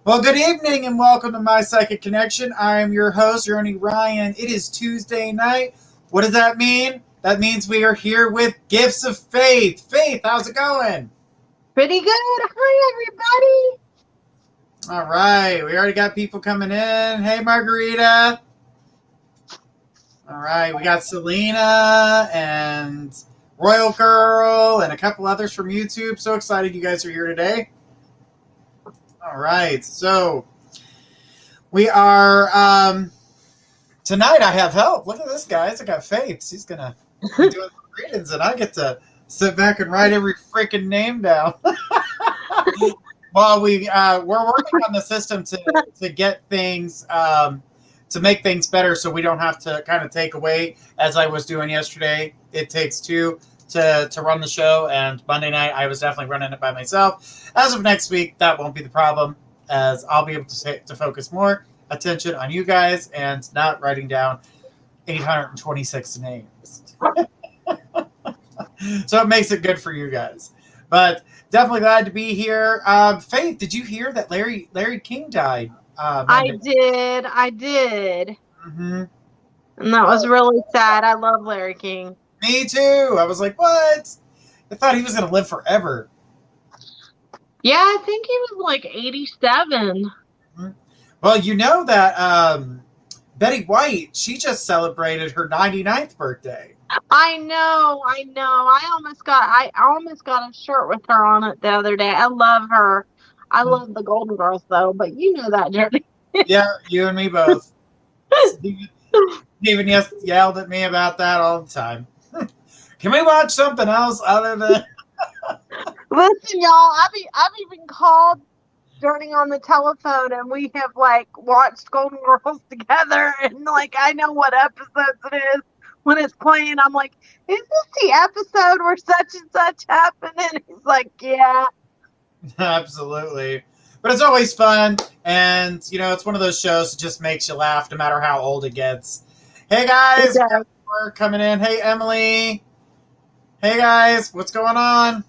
Well, good evening and welcome to My Psychic Connection. I am your host, Journey Ryan. It is Tuesday night. What does that mean? That means we are here with Gifts of Faith. Faith, how's it going? Pretty good. Hi, everybody. All right. We already got people coming in. Hey, Margarita. All right. We got Selena and Royal Girl and a couple others from YouTube. So excited you guys are here today. All right, so we are, tonight I have help. Look at this, guys. I got Faith. She's going to be doing some readings, and I get to sit back and write every freaking name down. Well, we're working on the system to get things, to make things better so we don't have to kind of take away, as I was doing yesterday. It takes two to run the show, and Monday night I was definitely running it by myself. As of next week, that won't be the problem, as I'll be able to focus more attention on you guys and not writing down 826 names. So it makes it good for you guys. But definitely glad to be here. Faith, did you hear that Larry King died? I did. Mm-hmm. And that was really sad. I love Larry King. Me too. I was like, what? I thought he was going to live forever. Yeah, I think he was like 87. Mm-hmm. Well, you know that Betty White, she just celebrated her 99th birthday. I know. I almost got a shirt with her on it the other day. I love her. I love the Golden Girls, though, but you know that, Journey. Yeah, you and me both. Steven yelled at me about that all the time. Can we watch something else other than... Listen, y'all, I've even called Journey on the telephone, and we have, like, watched Golden Girls together, and, like, I know what episodes it is when it's playing. I'm like, is this the episode where such and such happened? And he's like, yeah. Absolutely. But it's always fun, and, you know, it's one of those shows that just makes you laugh no matter how old it gets. Hey, guys, we're coming in. Hey, Emily. Hey, guys, what's going on?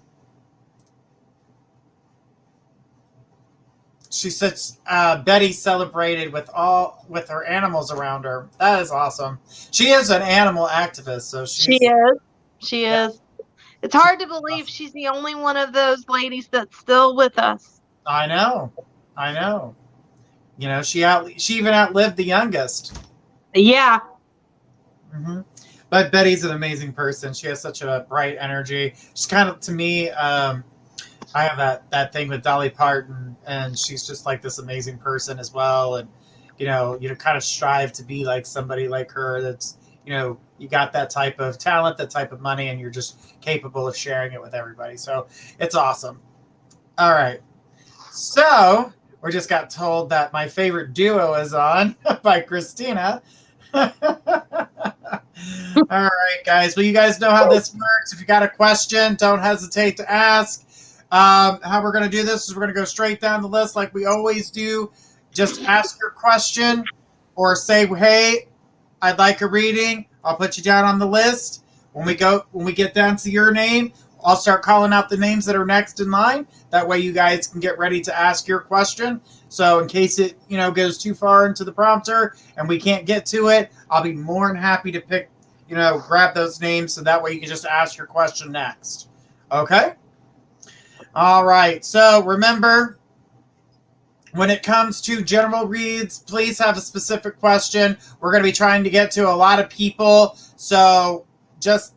She said Betty celebrated with her animals around her. That is awesome. She is an animal activist, so she is. It's hard to believe she's the only one of those ladies that's still with us. I know. You know, she even outlived the youngest. Yeah. Mm-hmm. But Betty's an amazing person. She has such a bright energy. She's kind of, to me, I have that thing with Dolly Parton, and she's just like this amazing person as well. And, you know, kind of strive to be like somebody like her that's, you know, you got that type of talent, that type of money, and you're just capable of sharing it with everybody. So it's awesome. All right. So we just got told that my favorite duo is on by Christina. All right, guys. Well, you guys know how this works. If you got a question, don't hesitate to ask. How we're going to do this is we're going to go straight down the list like we always do. Just ask your question or say, hey, I'd like a reading. I'll put you down on the list. When we get down to your name, I'll start calling out the names that are next in line. That way you guys can get ready to ask your question. So in case it, you know, goes too far into the prompter and we can't get to it, I'll be more than happy to pick, you know, grab those names so that way you can just ask your question next. Okay? All right. So remember, when it comes to general reads, please have a specific question. We're going to be trying to get to a lot of people. So just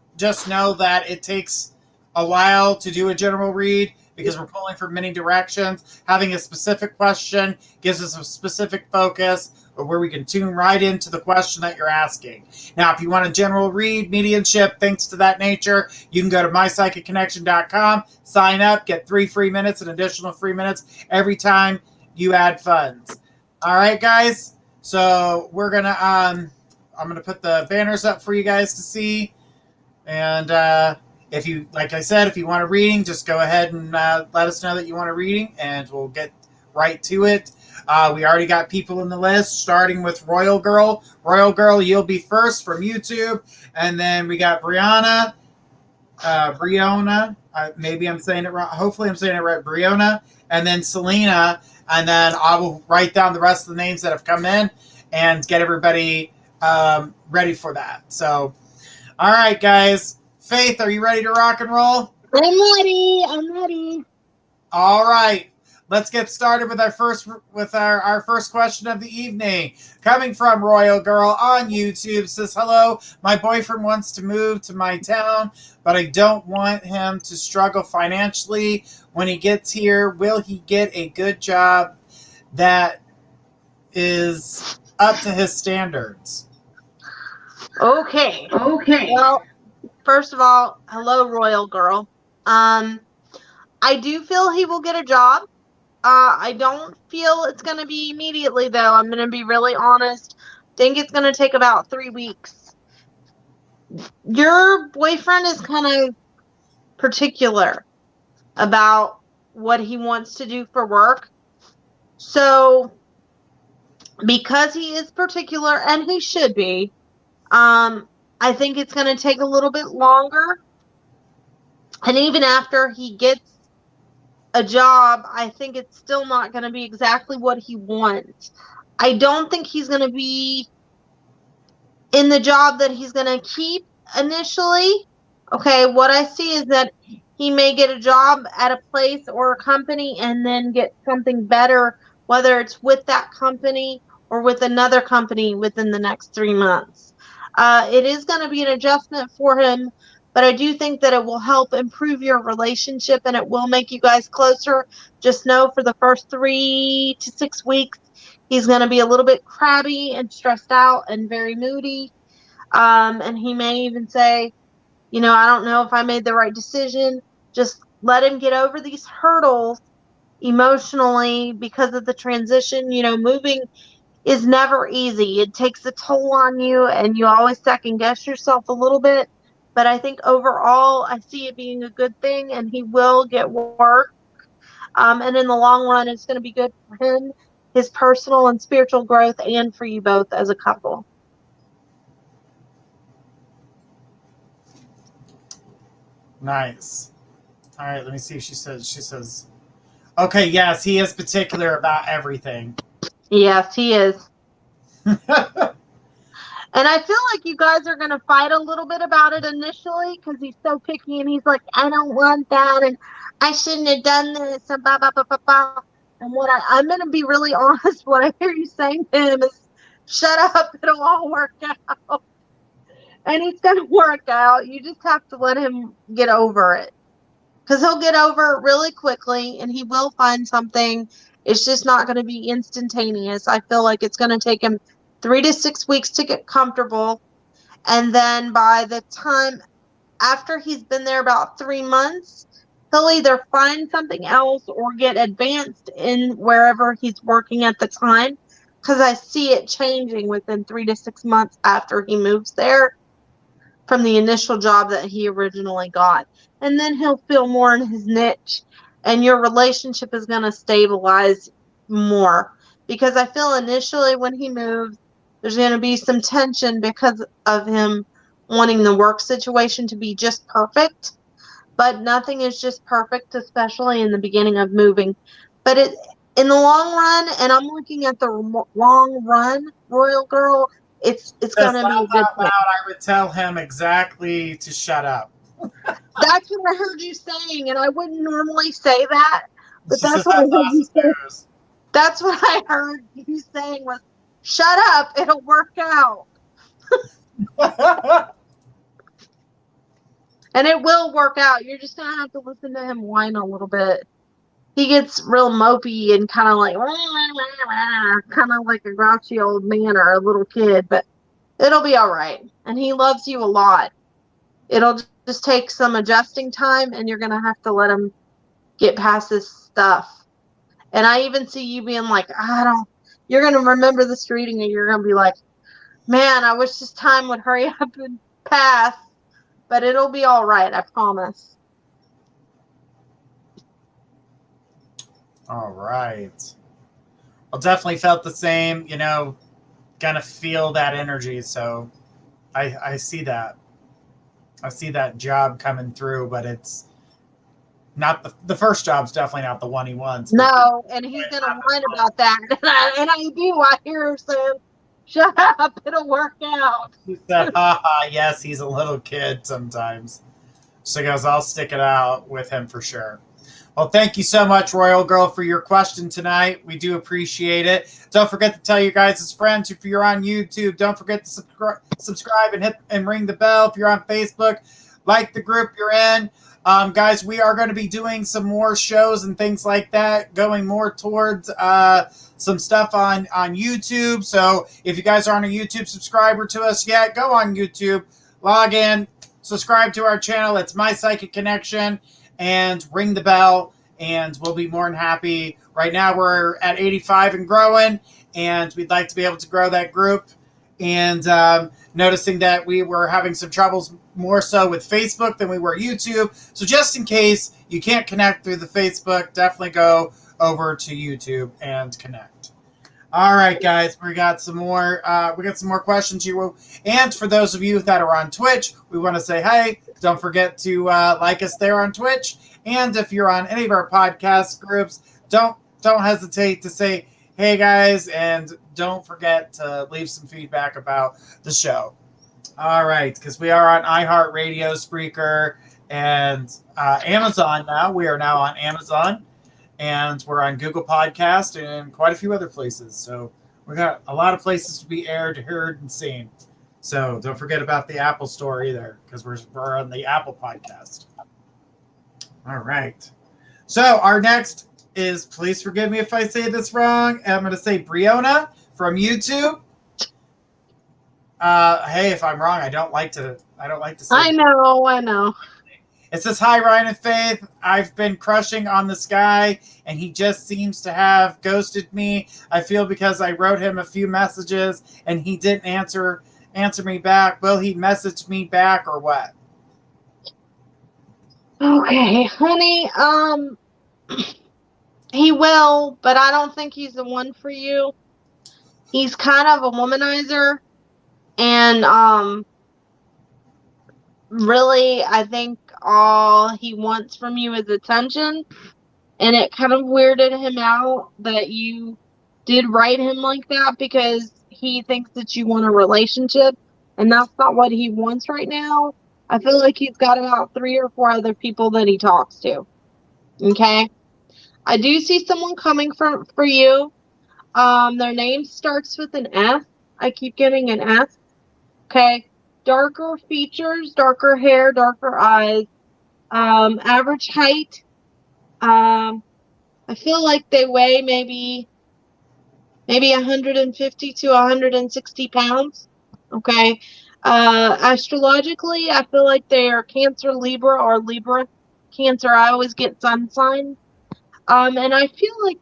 know that it takes a while to do a general read because we're pulling from many directions. Having a specific question gives us a specific focus where we can tune right into the question that you're asking. Now, if you want a general read, mediumship, things to that nature, you can go to mypsychicconnection.com, sign up, get 3 free minutes, an additional free minutes every time you add funds. All right, guys. So we're going to, I'm going to put the banners up for you guys to see. And, if you, like I said, if you want a reading, just go ahead and let us know that you want a reading, and we'll get right to it. We already got people in the list, starting with Royal Girl. Royal Girl, you'll be first from YouTube. And then we got Briona. Maybe I'm saying it wrong. Hopefully I'm saying it right. Briona. And then Selena. And then I will write down the rest of the names that have come in and get everybody ready for that. So, all right, guys. Faith, are you ready to rock and roll? I'm ready. I'm ready. All right. Let's get started with our first question of the evening. Coming from Royal Girl on YouTube, says, hello, my boyfriend wants to move to my town, but I don't want him to struggle financially when he gets here. Will he get a good job that is up to his standards? Okay. Well, first of all, hello, Royal Girl. I do feel he will get a job. I don't feel it's going to be immediately, though. I'm going to be really honest. Think it's going to take about 3 weeks. Your boyfriend is kind of particular about what he wants to do for work. So, because he is particular, and he should be, I think it's going to take a little bit longer. And even after he gets a job, I think it's still not going to be exactly what he wants. I don't think he's going to be in the job that he's going to keep initially. Okay, what I see is that he may get a job at a place or a company and then get something better, whether it's with that company or with another company within the next 3 months. It is going to be an adjustment for him, but I do think that it will help improve your relationship and it will make you guys closer. Just know for the first 3 to 6 weeks, he's going to be a little bit crabby and stressed out and very moody. And he may even say, I don't know if I made the right decision. Just let him get over these hurdles emotionally because of the transition. Moving is never easy. It takes a toll on you and you always second guess yourself a little bit. But I think overall, I see it being a good thing and he will get work. And in the long run, it's going to be good for him, his personal and spiritual growth, and for you both as a couple. Nice. All right, let me see if she says, okay, yes, he is particular about everything. Yes, he is. And I feel like you guys are going to fight a little bit about it initially because he's so picky and he's like, I don't want that and I shouldn't have done this and blah, blah, blah, blah, blah. And I'm going to be really honest, what I hear you saying to him is, shut up, it'll all work out. And it's going to work out. You just have to let him get over it. Because he'll get over it really quickly and he will find something. It's just not going to be instantaneous. I feel like it's going to take him 3 to 6 weeks to get comfortable. And then by the time after he's been there about 3 months, he'll either find something else or get advanced in wherever he's working at the time. Because I see it changing within 3 to 6 months after he moves there from the initial job that he originally got. And then he'll feel more in his niche and your relationship is going to stabilize more. Because I feel initially when he moves, there's going to be some tension because of him wanting the work situation to be just perfect. But nothing is just perfect, especially in the beginning of moving. But in the long run, and I'm looking at the long run, Royal Girl, it's going to be a good thing. I would tell him exactly to shut up. That's what I heard you saying, and I wouldn't normally say that, but that's what I heard you say. That's what I heard you saying was, shut up, it'll work out. And it will work out. You're just going to have to listen to him whine a little bit. He gets real mopey and kind of like a grouchy old man or a little kid, but it'll be all right. And he loves you a lot. It'll just take some adjusting time, and you're going to have to let him get past this stuff. And I even see you being like, you're going to remember this reading, and you're going to be like, man, I wish this time would hurry up and pass. But it'll be all right, I promise. All right. I'll definitely felt the same, gonna feel that energy. So I see that. I see that job coming through, but it's not the first job's definitely not the one he wants. No, and he's gonna whine about that. And I do. I hear her saying, "Shut up, it'll work out." He said, haha, yes, he's a little kid sometimes. So he goes, I'll stick it out with him for sure. Well, thank you so much, Royal Girl, for your question tonight. We do appreciate it. Don't forget to tell your guys' friends if you're on YouTube. Don't forget to subscribe and hit and ring the bell. If you're on Facebook, like the group you're in. Guys, we are going to be doing some more shows and things like that, going more towards some stuff on YouTube. So if you guys aren't a YouTube subscriber to us yet, go on YouTube, log in, subscribe to our channel. It's My Psychic Connection, and ring the bell, and we'll be more than happy. Right now we're at 85 and growing, and we'd like to be able to grow that group. And noticing that we were having some troubles more so with Facebook than we were YouTube. So just in case you can't connect through the Facebook, definitely go over to YouTube and connect. All right, guys, we got some more. We got some more questions here. And for those of you that are on Twitch, we want to say, hey, don't forget to like us there on Twitch. And if you're on any of our podcast groups, don't hesitate to say, hey, guys, and don't forget to leave some feedback about the show. All right, because we are on iHeartRadio, Spreaker, and Amazon now. We are now on Amazon, and we're on Google Podcast and quite a few other places. So we got a lot of places to be aired, heard, and seen. So don't forget about the Apple Store either, because we're on the Apple Podcast. All right. So our next is, please forgive me if I say this wrong. I'm going to say Briona from YouTube. Hey, if I'm wrong, I don't like to say. I know. It says, hi, Ryan and Faith. I've been crushing on this guy, and he just seems to have ghosted me. I feel because I wrote him a few messages, and he didn't answer me back. Will he message me back or what? Okay, honey. He will, but I don't think he's the one for you. He's kind of a womanizer, and really, I think all he wants from you is attention. And it kind of weirded him out that you did write him like that, because he thinks that you want a relationship, and that's not what he wants right now. I feel like he's got about 3 or 4 other people that he talks to. Okay? I do see someone coming for you. Their name starts with an F. I keep getting an F. Okay? Darker features, darker hair, darker eyes, average height. I feel like they weigh maybe 150 to 160 pounds. Okay. Astrologically, I feel like they are Cancer, Libra, or Libra, Cancer. I always get sun signs. And I feel like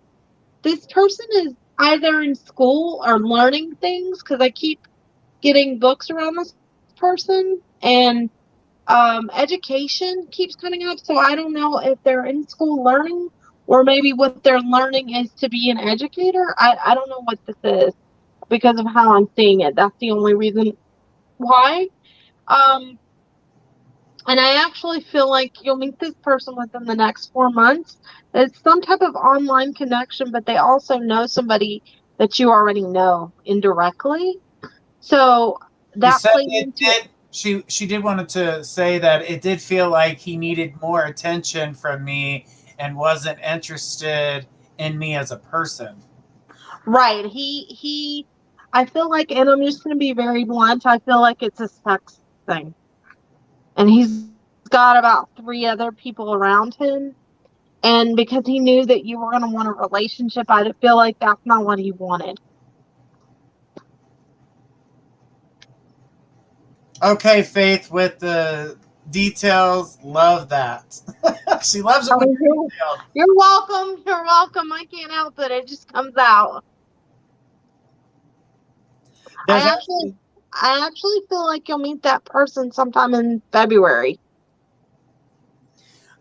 this person is either in school or learning things, because I keep getting books around this person, and education keeps coming up. So I don't know if they're in school learning, or maybe what they're learning is to be an educator. I don't know what this is because of how I'm seeing it. That's the only reason why. And I actually feel like you'll meet this person within the next 4 months. It's some type of online connection, but they also know somebody that you already know indirectly. So that plays into it. She did want to say that it did feel like he needed more attention from me and wasn't interested in me as a person. Right. He I feel like, and I'm just going to be very blunt, I feel like it's a sex thing. And he's got about 3 other people around him. And because he knew that you were going to want a relationship, I feel like that's not what he wanted. Okay, Faith, with the details, love that. She loves it when you're detailed. You're welcome. You're welcome. I can't help it. It just comes out. I actually feel like you'll meet that person sometime in February.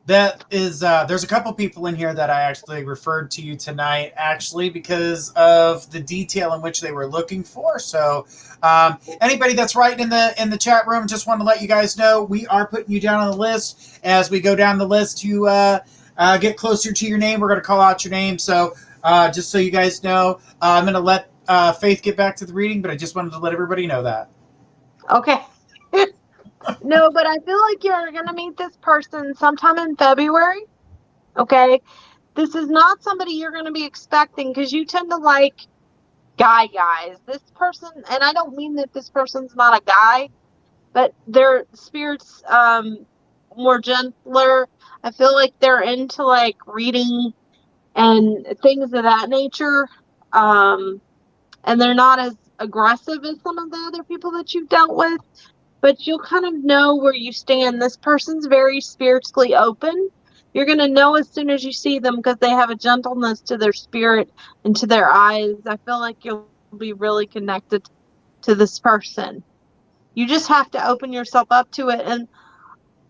that is, there's a couple people in here that I actually referred to you tonight, actually, because of the detail in which they were looking for. So, anybody that's writing in the chat room, just want to let you guys know we are putting you down on the list. As we go down the list to get closer to your name, we're going to call out your name. So, just so you guys know, I'm going to let Faith get back to the reading, but I just wanted to let everybody know that. Okay. No, but I feel like you're going to meet this person sometime in February. Okay. This is not somebody you're going to be expecting because you tend to like guys. This person, and I don't mean that this person's not a guy, but their spirits more gentler. I feel like they're into like reading and things of that nature. And they're not as aggressive as some of the other people that you've dealt with. But you'll kind of know where you stand. This person's very spiritually open. You're going to know as soon as you see them because they have a gentleness to their spirit and to their eyes. I feel like you'll be really connected to this person. You just have to open yourself up to it. And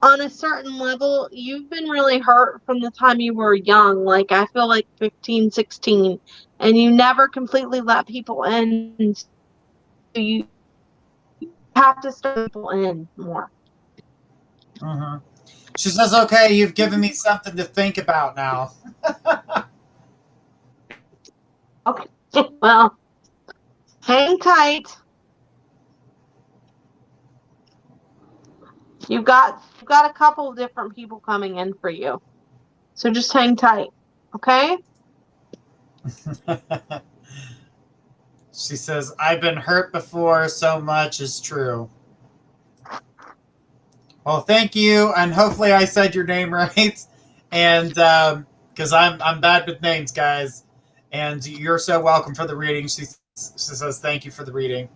on a certain level, you've been really hurt from the time you were young. Like, I feel like 15, 16. And you never completely let people in. So you have to start people in more. Mm-hmm. She says, okay, you've given me something to think about now. Okay. Well, hang tight. You've got a couple of different people coming in for you. So just hang tight. Okay? She says, I've been hurt before, so much is true. Well, thank you, and hopefully I said your name right. And because I'm bad with names, guys. And you're so welcome for the reading. She says thank you for the reading.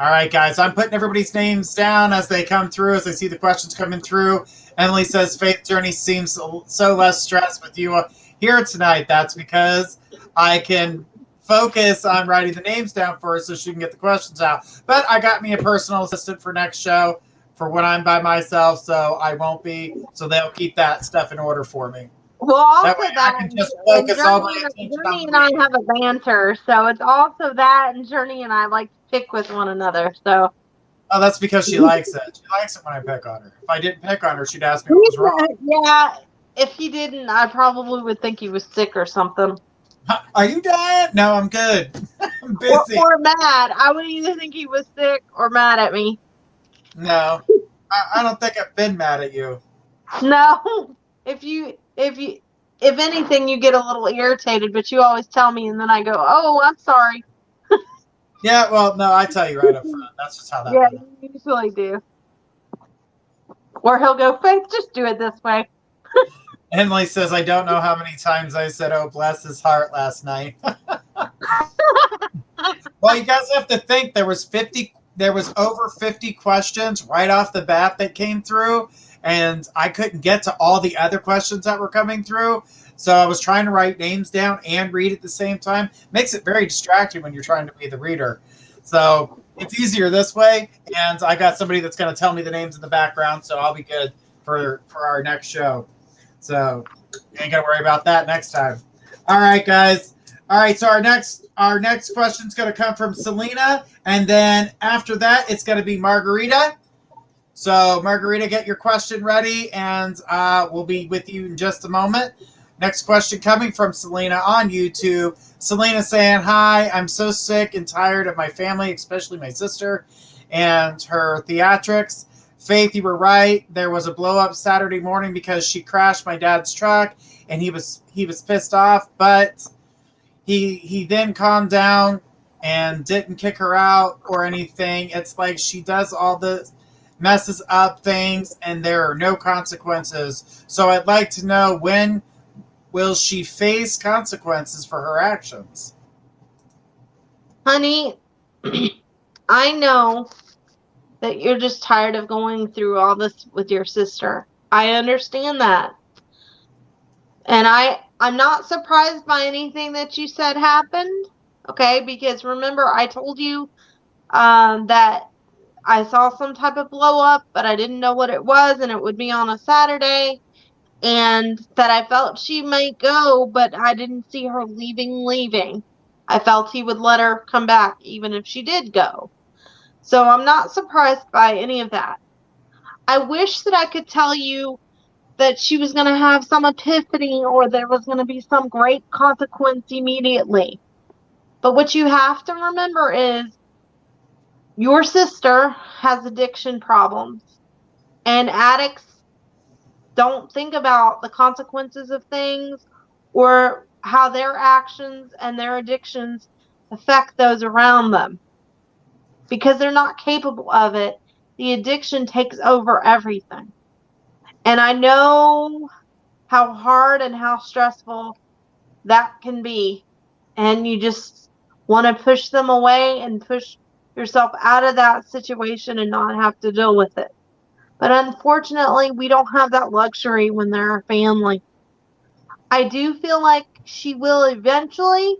All right, guys, I'm putting everybody's names down as they come through, as I see the questions coming through. Emily says, Faith Journey seems so less stressed with you here tonight. That's because I can focus on writing the names down for her so she can get the questions out. But I got me a personal assistant for next show for when I'm by myself, so I won't be. So they'll keep that stuff in order for me. Well, also that way I can just focus all my attention on Journey and I have a banter, so it's also that, and Journey and I like to pick with one another. So. Oh, that's because she likes it. She likes it when I pick on her. If I didn't pick on her, she'd ask me what was wrong. Yeah, if he didn't, I probably would think he was sick or something. Are you dying? No, I'm good. I'm busy. Or mad. I would either think he was sick or mad at me. No, I don't think I've been mad at you. No, if anything, you get a little irritated, but you always tell me, and then I go, "Oh, I'm sorry." Yeah, well, no, I tell you right up front. That's just how that works. Yeah, you usually do. Or he'll go, Faith, just do it this way. Emily says, I don't know how many times I said, oh, bless his heart last night. Well, you guys have to think there was over 50 questions right off the bat that came through, and I couldn't get to all the other questions that were coming through. So I was trying to write names down and read at the same time. Makes it very distracting when you're trying to be the reader. So it's easier this way, and I got somebody that's going to tell me the names in the background, so I'll be good for our next show. So you ain't got to worry about that next time. All right, guys. All right, so our next question is going to come from Selena, and then after that, it's going to be Margarita. So, Margarita, get your question ready, and we'll be with you in just a moment. Next question coming from Selena on YouTube. Selena saying, hi, I'm so sick and tired of my family, especially my sister and her theatrics. Faith, you were right. There was a blow up Saturday morning because she crashed my dad's truck, and he was pissed off, but he then calmed down and didn't kick her out or anything. It's like she does all the messes up things, and there are no consequences. So I'd like to know, when will she face consequences for her actions? Honey, I know that you're just tired of going through all this with your sister. I understand that. And I'm not surprised by anything that you said happened, okay? Because remember, I told you that I saw some type of blow up, but I didn't know what it was, and it would be on a Saturday. and that I felt she might go, but I didn't see her leaving. I felt he would let her come back even if she did go. So I'm not surprised by any of that. I wish that I could tell you that she was going to have some epiphany or there was going to be some great consequence immediately. But what you have to remember is your sister has addiction problems, and addicts don't think about the consequences of things or how their actions and their addictions affect those around them. Because they're not capable of it, the addiction takes over everything. And I know how hard and how stressful that can be. And you just want to push them away and push yourself out of that situation and not have to deal with it. But unfortunately, we don't have that luxury when they're our family. I do feel like she will eventually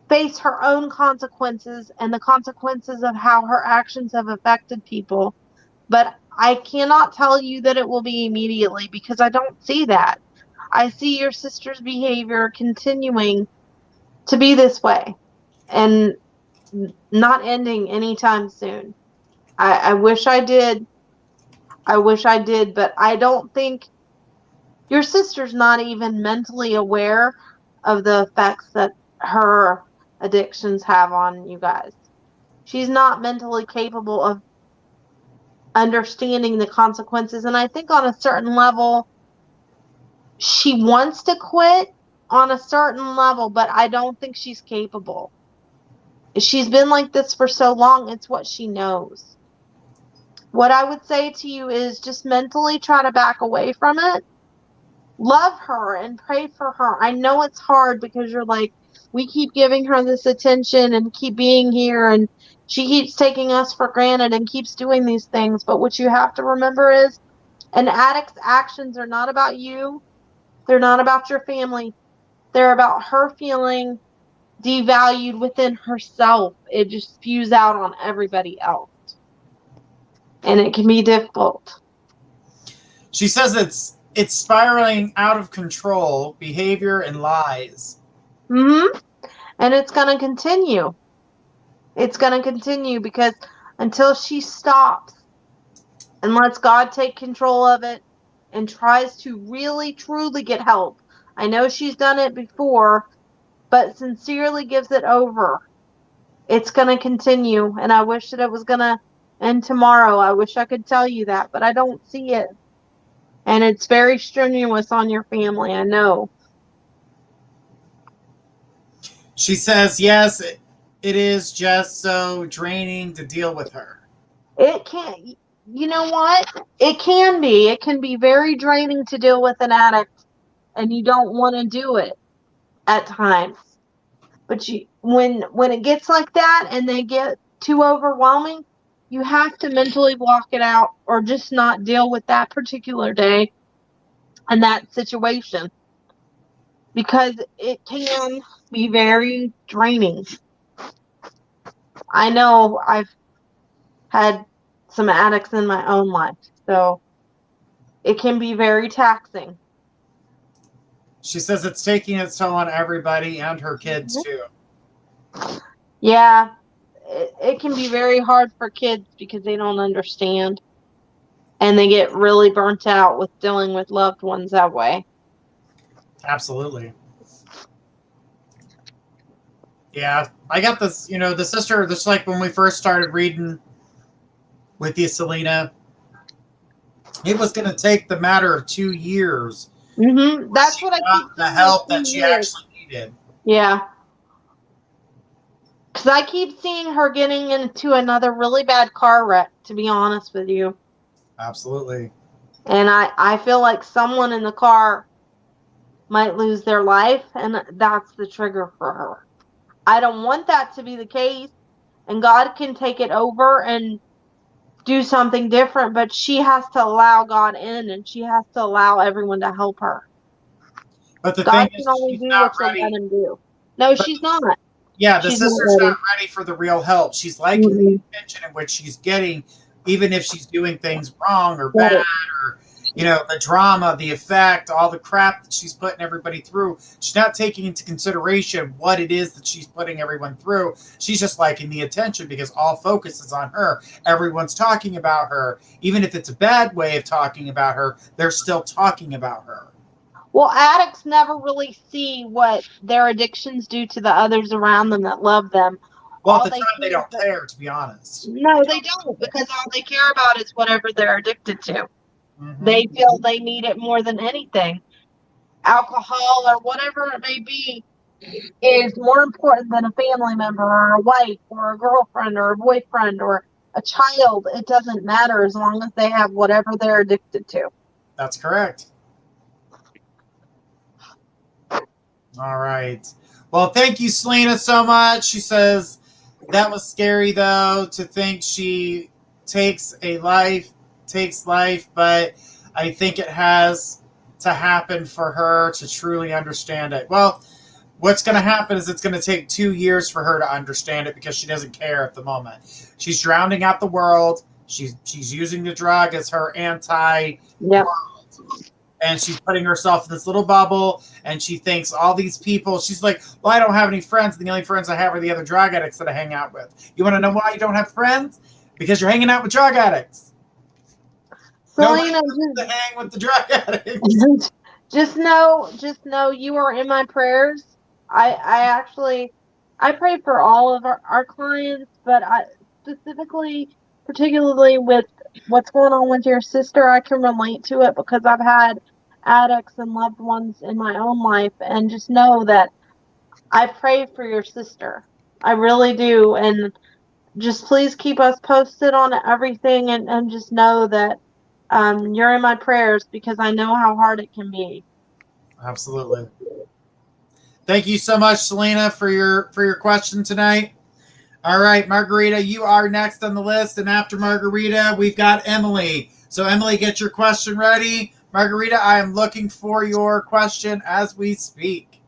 face her own consequences and the consequences of how her actions have affected people. But I cannot tell you that it will be immediately because I don't see that. I see your sister's behavior continuing to be this way and not ending anytime soon. I wish I did. I wish I did, but I don't think your sister's not even mentally aware of the effects that her addictions have on you guys. She's not mentally capable of understanding the consequences. And I think on a certain level, she wants to quit on a certain level, but I don't think she's capable. She's been like this for so long, it's what she knows. What I would say to you is just mentally try to back away from it. Love her and pray for her. I know it's hard because you're like, we keep giving her this attention and keep being here, and she keeps taking us for granted and keeps doing these things. But what you have to remember is an addict's actions are not about you. They're not about your family. They're about her feeling devalued within herself. It just spews out on everybody else. And it can be difficult. She says it's spiraling out of control, behavior and lies. Mm-hmm. And it's going to continue. It's going to continue because until she stops and lets God take control of it and tries to really, truly get help. I know she's done it before, but sincerely gives it over. It's going to continue. And I wish that it was going to end tomorrow. I wish I could tell you that, but I don't see it. And it's very strenuous on your family, I know. She says, yes, it is just so draining to deal with her. It can't, you know what? It can be. It can be very draining to deal with an addict, and you don't want to do it at times. But when it gets like that and they get too overwhelming, you have to mentally block it out or just not deal with that particular day and that situation. Because it can be very draining. I know I've had some addicts in my own life, so it can be very taxing. She says it's taking its toll on everybody and her kids too. Yeah, it can be very hard for kids because they don't understand. And they get really burnt out with dealing with loved ones that way. Absolutely. Yeah, I got this, the sister, just like when we first started reading with you, Selena, it was going to take the matter of 2 years. Mm-hmm. That's what I keep the help that she actually needed. Yeah. Because I keep seeing her getting into another really bad car wreck, to be honest with you. Absolutely. And I feel like someone in the car might lose their life, and that's the trigger for her. I don't want that to be the case, and God can take it over and do something different, but she has to allow God in, and she has to allow everyone to help her. But the God thing is, can only she's do not what you ready. let him do. No, she's not. Yeah, the She's sister's not ready for the real help. She's liking the attention in which she's getting, even if she's doing things wrong or bad or the drama, the effect, all the crap that she's putting everybody through. She's not taking into consideration what it is that she's putting everyone through. She's just liking the attention because all focus is on her. Everyone's talking about her. Even if it's a bad way of talking about her, they're still talking about her. Well, addicts never really see what their addictions do to the others around them that love them. Well, All at the they time, they see is don't that, care, to be honest. no, they don't, because all they care about is whatever they're addicted to. Mm-hmm. They feel they need it more than anything. Alcohol or whatever it may be is more important than a family member or a wife or a girlfriend or a boyfriend or a child. It doesn't matter as long as they have whatever they're addicted to. That's correct. All right. Well, thank you, Selena, so much. She says that was scary, though, to think she takes life, but I think it has to happen for her to truly understand it. Well, what's going to happen is it's going to take 2 years for her to understand it because she doesn't care at the moment. She's drowning out the world. She's using the drug as her Yep. and she's putting herself in this little bubble, and she thinks all these people, she's like, well, I don't have any friends, and the only friends I have are the other drug addicts that I hang out with. You want to know why you don't have friends? Because you're hanging out with drug addicts. Nobody Selena, wants to hang with the drug addicts. just know you are in my prayers. I pray for all of our clients, but I specifically, particularly with what's going on with your sister, I can relate to it because I've had addicts and loved ones in my own life, and just know that I pray for your sister. I really do, and just please keep us posted on everything, and just know that you're in my prayers because I know how hard it can be. Absolutely. Thank you so much, Selena, for your question tonight. All right, Margarita, you are next on the list, and after Margarita, we've got Emily. So, Emily, get your question ready. Margarita, I am looking for your question as we speak.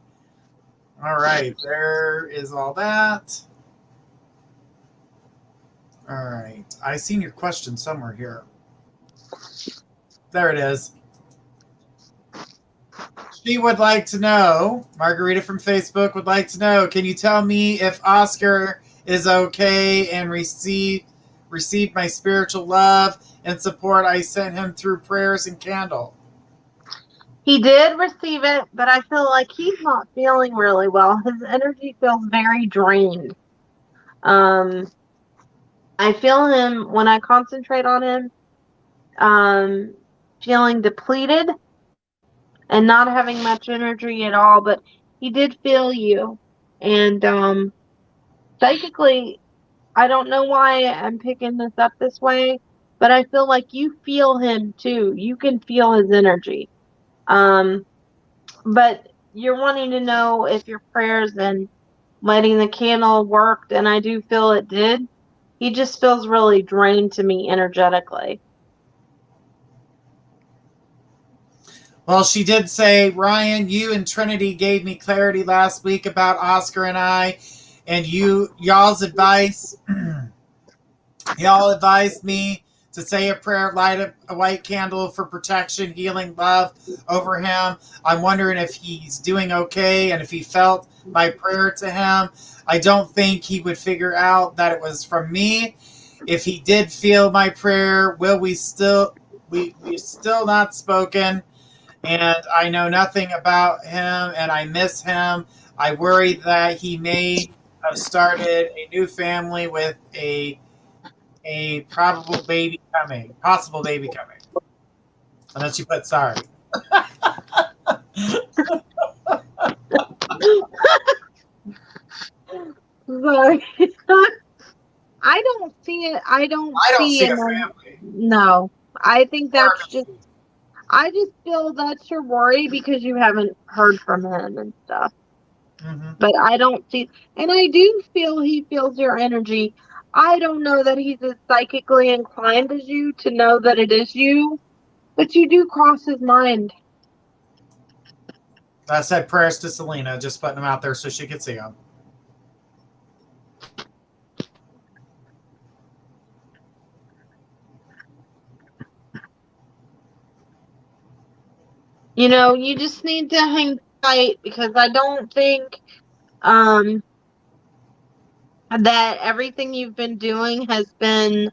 All right, there is all that. All right, I seen your question somewhere here. There it is. She would like to know, Margarita from Facebook would like to know, can you tell me if Oscar is okay and received my spiritual love and support I sent him through prayers and candle? He did receive it, but I feel like he's not feeling really well. His energy feels very drained. I feel him when I concentrate on him, feeling depleted and not having much energy at all, but he did feel you. And psychically, I don't know why I'm picking this up this way, but I feel like you feel him too. You can feel his energy. But you're wanting to know if your prayers and lighting the candle worked, and I do feel it did. He just feels really drained to me energetically. Well, she did say, Ryan, you and Trinity gave me clarity last week about Oscar and I, and y'all's advice. Y'all advised me to say a prayer, light a white candle for protection, healing, love over him. I'm wondering if he's doing okay and if he felt my prayer to him. I don't think he would figure out that it was from me. If he did feel my prayer, will we still we still not spoken, and I know nothing about him and I miss him. I worry that he may have started a new family with a possible baby coming. And then she put sorry. Sorry. I don't see it. I don't see see it. a family. No, I think that's just. I just feel that's your worry because you haven't heard from him and stuff. Mm-hmm. But I don't see, and I do feel he feels your energy. I don't know that he's as psychically inclined as you to know that it is you, but you do cross his mind. I said prayers to Selena, just putting them out there so she could see them. You just need to hang tight because I don't think um, that everything you've been doing has been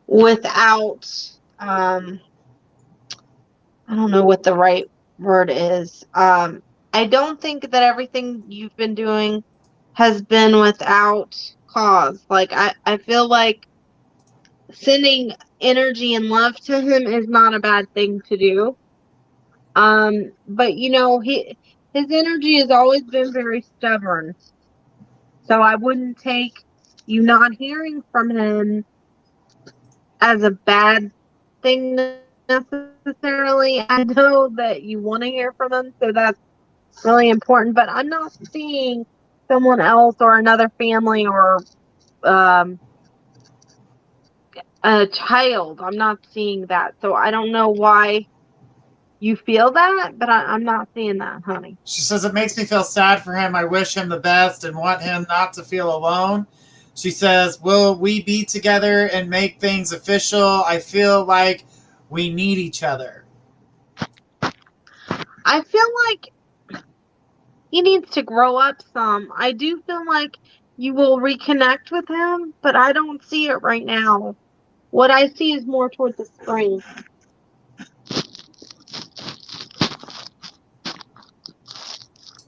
without, I don't know what the right word is. I don't think that everything you've been doing has been without cause. Like, I feel like sending energy and love to him is not a bad thing to do. But his energy has always been very stubborn. So I wouldn't take you not hearing from him as a bad thing necessarily. I know that you want to hear from him, so that's really important. But I'm not seeing someone else or another family or um, a child. I'm not seeing that. So I don't know why you feel that, but I'm not seeing that, honey. She says, it makes me feel sad for him. I wish him the best and want him not to feel alone. She says, will we be together and make things official? I feel like we need each other. I feel like he needs to grow up some. I do feel like you will reconnect with him, but I don't see it right now. What I see is more toward the spring.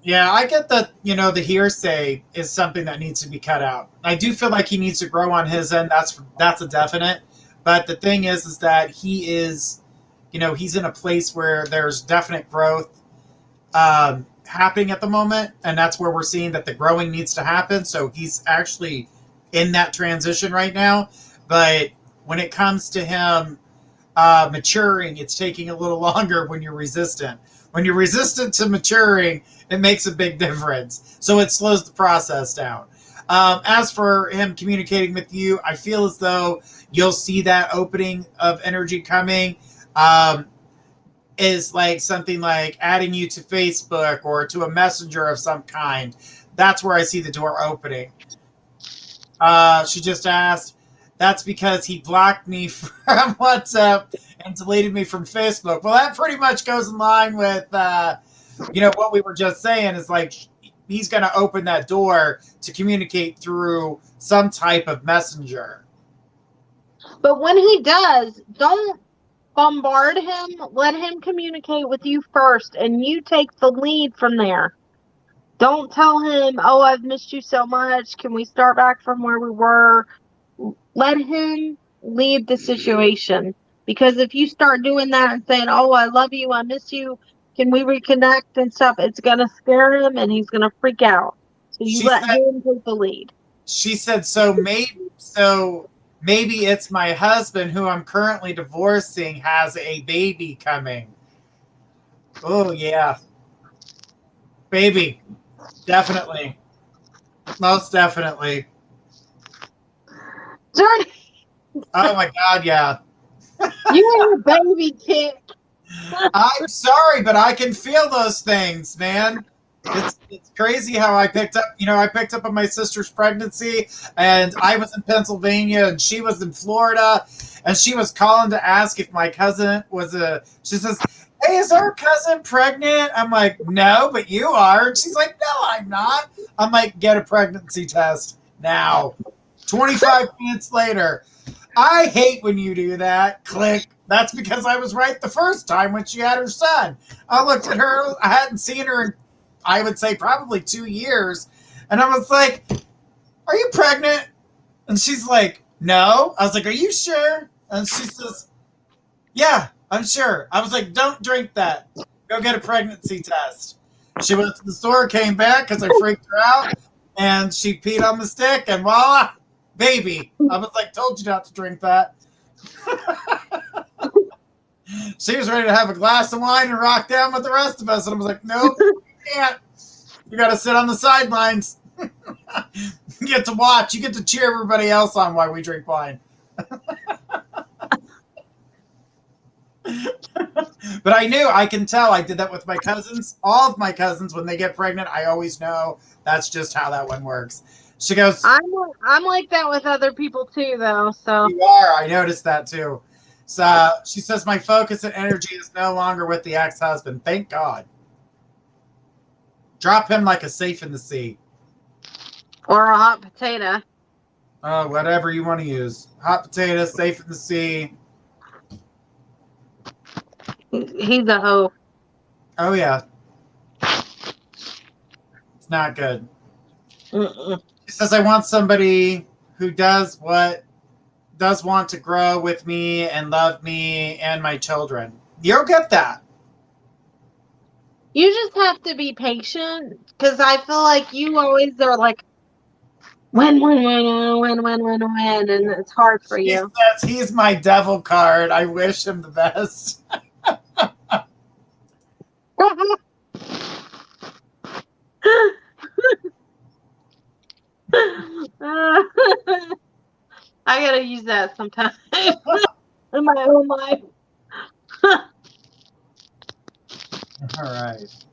Yeah, I get that, the hearsay is something that needs to be cut out. I do feel like he needs to grow on his end. That's a definite. But the thing is that he is, he's in a place where there's definite growth happening at the moment, and that's where we're seeing that the growing needs to happen. So he's actually in that transition right now. But when it comes to him maturing, it's taking a little longer when you're resistant. When you're resistant to maturing, it makes a big difference. So it slows the process down. As for him communicating with you, I feel as though you'll see that opening of energy coming. Is like something like adding you to Facebook or to a messenger of some kind. That's where I see the door opening. She just asked, that's because he blocked me from WhatsApp and deleted me from Facebook. Well, that pretty much goes in line with, what we were just saying is like he's going to open that door to communicate through some type of messenger. But when he does, don't bombard him. Let him communicate with you first, and you take the lead from there. Don't tell him, oh, I've missed you so much. Can we start back from where we were? Let him lead the situation. Because if you start doing that and saying, oh, I love you, I miss you, can we reconnect and stuff, it's going to scare him and he's going to freak out. So you She let said, him take the lead. she said, so maybe it's my husband who I'm currently divorcing has a baby coming. Oh yeah. Baby. Definitely. Most definitely. Journey, Oh my god, yeah. you have a baby kick. I'm sorry, but I can feel those things, man. It's crazy how I picked up on my sister's pregnancy, and I was in Pennsylvania and she was in Florida, and she was calling to ask if my cousin she says, hey, is our cousin pregnant? I'm like, no, but you are. And she's like, no, I'm not. I'm like, get a pregnancy test now. 25 minutes later. I hate when you do that. Click. That's because I was right the first time when she had her son. I looked at her. I hadn't seen her in, I would say, probably 2 years. And I was like, are you pregnant? And she's like, no. I was like, are you sure? And she says, yeah, I'm sure. I was like, don't drink that. Go get a pregnancy test. She went to the store, came back because I freaked her out, and she peed on the stick, and voila, baby. I was like, told you not to drink that. She was ready to have a glass of wine and rock down with the rest of us. And I was like, nope, you can't. You got to sit on the sidelines. You get to watch. You get to cheer everybody else on while we drink wine. But I can tell. I did that with my cousins. All of my cousins, when they get pregnant, I always know that's just how that one works. She goes, I'm like that with other people too, though. So you are. I noticed that too. So she says my focus and energy is no longer with the ex-husband. Thank God. Drop him like a safe in the sea. Or a hot potato. Oh, whatever you want to use. Hot potato, safe in the sea. He's a hoe. Oh, yeah. It's not good. Mm-mm. She says, I want somebody who does want to grow with me and love me and my children. You'll get that. You just have to be patient because I feel like you always are like, when, and it's hard for She you. says, he's my devil card. I wish him the best. I gotta use that sometime in my own life. All right.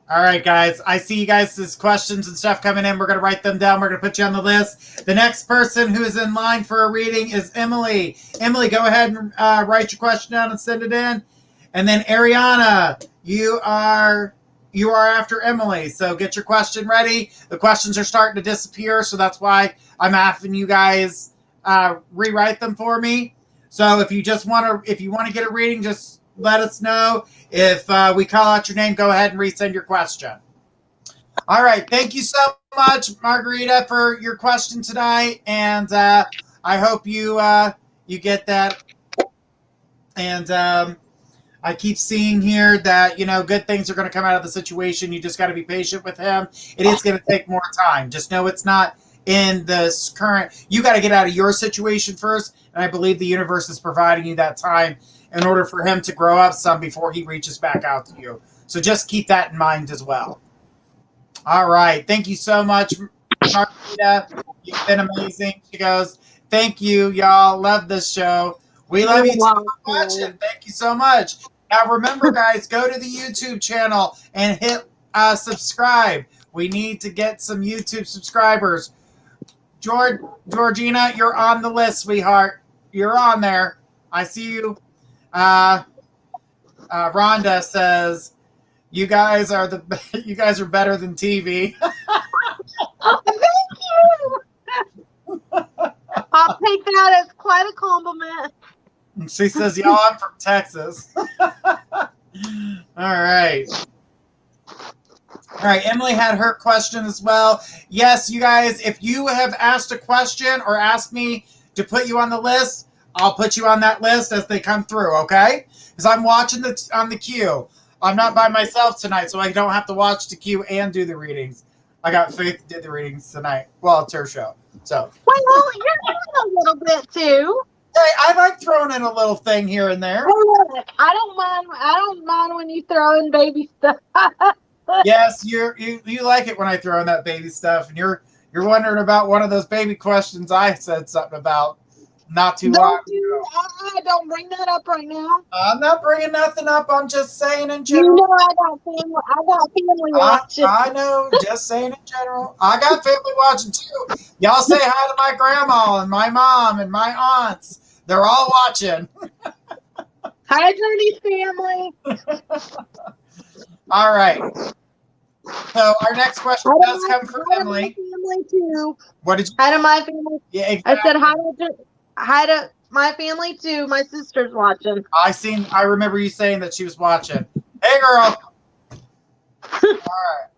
All right, guys. I see you guys' questions and stuff coming in. We're going to write them down. We're going to put you on the list. The next person who is in line for a reading is Emily. Emily, go ahead and write your question down and send it in. And then Ariana, you are after Emily. So get your question ready. The questions are starting to disappear, so that's why I'm having you guys rewrite them for me. So if you want to get a reading, just let us know. If we call out your name, go ahead and resend your question. All right. Thank you so much, Margarita, for your question tonight. And I hope you get that. And I keep seeing here that, good things are going to come out of the situation. You just got to be patient with him. It is going to take more time. Just know it's not in this current. You got to get out of your situation first. And I believe the universe is providing you that time in order for him to grow up some before he reaches back out to you. So just keep that in mind as well. All right. Thank you so much, Margarita. You've been amazing. She goes, thank you, y'all. Love this show. We love you too for watching. Thank you so much. Now, remember, guys, go to the YouTube channel and hit subscribe. We need to get some YouTube subscribers. Georgina, you're on the list, sweetheart. You're on there. I see you. Rhonda says, "You guys are better than TV." Oh, thank you. I'll take that as quite a compliment. She says, "Y'all, I'm from Texas." All right. All right, Emily had her question as well. Yes, you guys, if you have asked a question or asked me to put you on the list, I'll put you on that list as they come through, okay? Because I'm watching on the queue. I'm not by myself tonight, so I don't have to watch the queue and do the readings. I got Faith did the readings tonight. Well, it's her show. So. Well, you're doing a little bit too. Hey, I like throwing in a little thing here and there. I don't mind when you throw in baby stuff. Yes, you like it when I throw in that baby stuff, and you're wondering about one of those baby questions I said something about not too long ago. Don't bring that up right now. I'm not bringing nothing up. I'm just saying in general. You know I got family watching. I know, just saying in general. I got family watching too. Y'all say hi to my grandma and my mom and my aunts. They're all watching. Hi, Journey's family. All right. So our next question does come from Emily. Family too. What did you? Hi to my family. Yeah, exactly. I said hi to my family too. My sister's watching. I remember you saying that she was watching. Hey, girl. All right.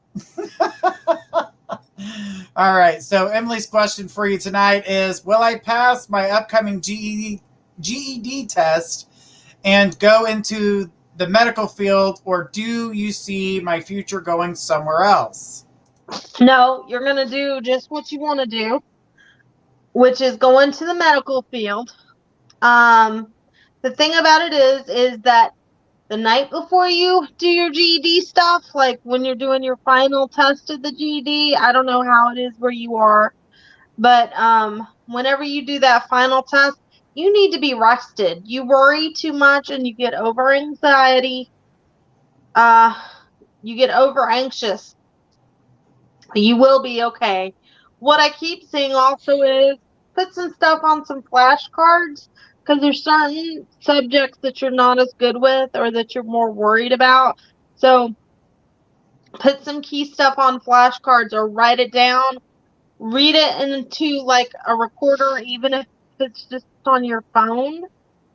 All right. So Emily's question for you tonight is: will I pass my upcoming GED test and go into the medical field, or do you see my future going somewhere else? No, you're going to do just what you want to do, which is go into the medical field. The thing about it is that the night before you do your GED stuff, like when you're doing your final test of the GED, I don't know how it is where you are, but whenever you do that final test, you need to be rested. You worry too much and you get over anxiety. You get over anxious. You will be okay. What I keep seeing also is put some stuff on some flashcards, because there's certain subjects that you're not as good with or that you're more worried about. So put some key stuff on flashcards or write it down. Read it into like a recorder, even if it's just on your phone.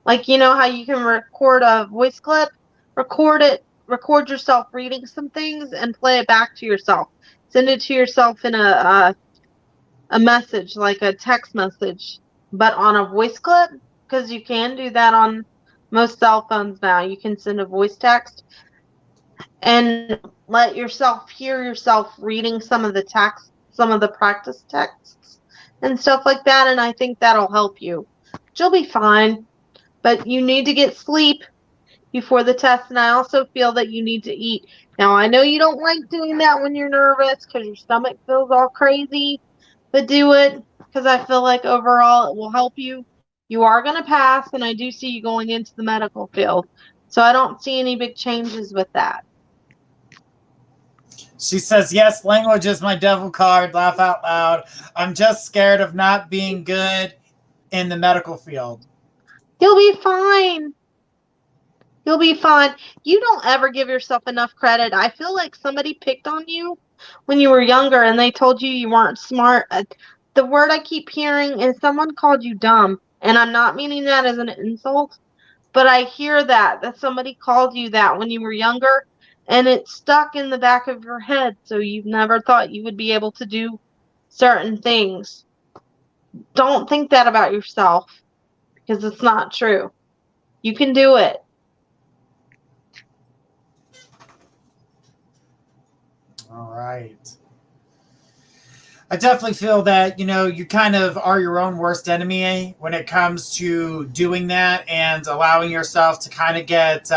Like, you know how you can record a voice clip? Record it, record yourself reading some things and play it back to yourself. Send it to yourself in a message, like a text message, but on a voice clip, because you can do that on most cell phones now. You can send a voice text and let yourself hear yourself reading some of the text, some of the practice texts and stuff like that. And I think that'll help you. You'll be fine, but you need to get sleep before the test. And I also feel that you need to eat. Now, I know you don't like doing that when you're nervous because your stomach feels all crazy, but do it because I feel like overall it will help you. You are going to pass, and I do see you going into the medical field. So I don't see any big changes with that. She says, yes, language is my devil card. Laugh out loud. I'm just scared of not being good in the medical field. You'll be fine. You'll be fine. You don't ever give yourself enough credit. I feel like somebody picked on you when you were younger and they told you you weren't smart. The word I keep hearing is someone called you dumb. And I'm not meaning that as an insult, but I hear that somebody called you that when you were younger and it stuck in the back of your head. So you've never thought you would be able to do certain things. Don't think that about yourself because it's not true. You can do it. All right. I definitely feel that, you kind of are your own worst enemy when it comes to doing that and allowing yourself to kind of get,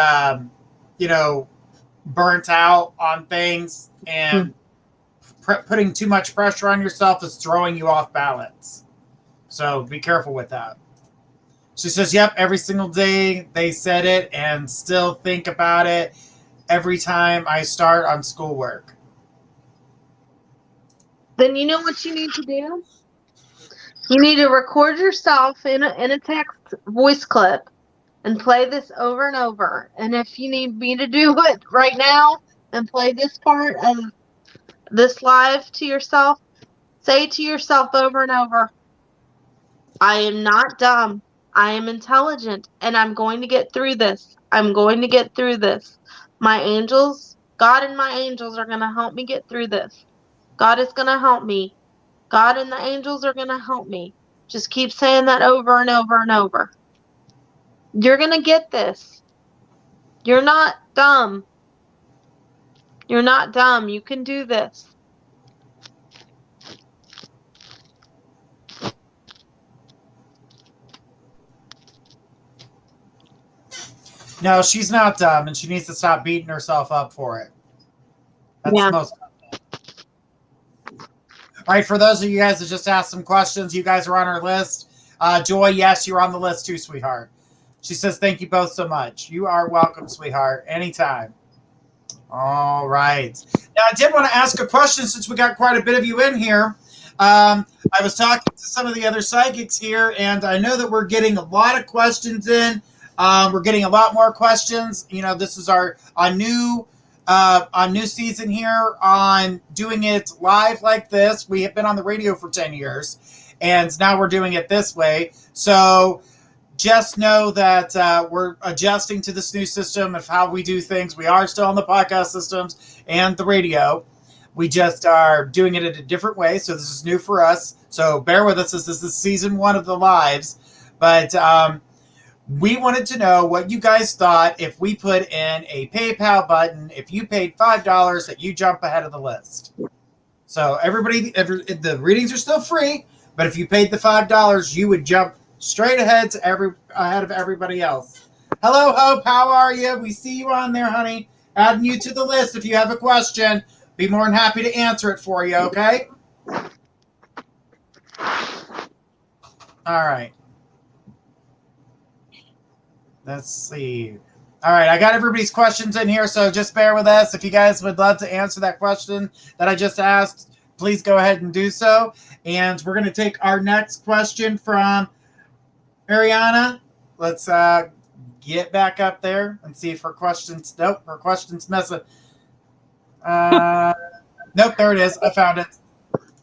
burnt out on things, and putting too much pressure on yourself is throwing you off balance. So be careful with that. She says, yep, every single day they said it and still think about it every time I start on schoolwork. Then you know what you need to do? You need to record yourself in a text voice clip and play this over and over. And if you need me to do it right now and play this part of this live to yourself, say to yourself over and over, I am not dumb. I am intelligent and I'm going to get through this. I'm going to get through this. My angels, God and my angels are going to help me get through this. God is going to help me. God and the angels are going to help me. Just keep saying that over and over and over. You're going to get this. You're not dumb. You're not dumb. You can do this. No, she's not dumb, and she needs to stop beating herself up for it. That's the most. All right, for those of you guys that just asked some questions, you guys are on our list. Joy, yes, you're on the list too, sweetheart. She says, thank you both so much. You are welcome, sweetheart. Anytime. All right. Now, I did want to ask a question since we got quite a bit of you in here. I was talking to some of the other psychics here, and I know that we're getting a lot of questions in. We're getting a lot more questions. This is our new season here on doing it live like this. We have been on the radio for 10 years, and now we're doing it this way. So just know that we're adjusting to this new system of how we do things. We are still on the podcast systems and the radio. We just are doing it in a different way. So this is new for us. So bear with us as this is season 1 of the lives. But we wanted to know what you guys thought if we put in a PayPal button. If you paid $5, that you jump ahead of the list. So the readings are still free, but if you paid the $5, you would jump straight ahead of everybody else. Hello, Hope. How are you? We see you on there, honey. Adding you to the list. If you have a question, be more than happy to answer it for you. Okay. All right. Let's see. All right, I got everybody's questions in here, so just bear with us. If you guys would love to answer that question that I just asked, please go ahead and do so. And we're going to take our next question from Ariana. Let's get back up there and see if her questions. Nope, her question's missing. Nope, there it is. I found it.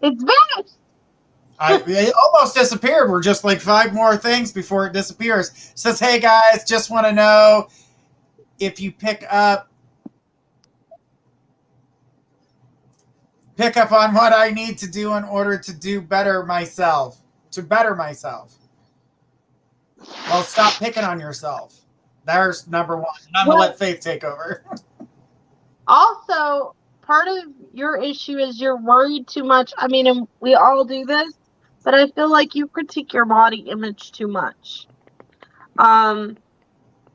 It's vanished. It almost disappeared. We're just like 5 more things before it disappears. It says, hey guys, just want to know if you pick up on what I need to do in order to better myself. Well, stop picking on yourself. There's number 1. Not to let faith take over. Also, part of your issue is you're worried too much. I mean, and we all do this, but I feel like you critique your body image too much.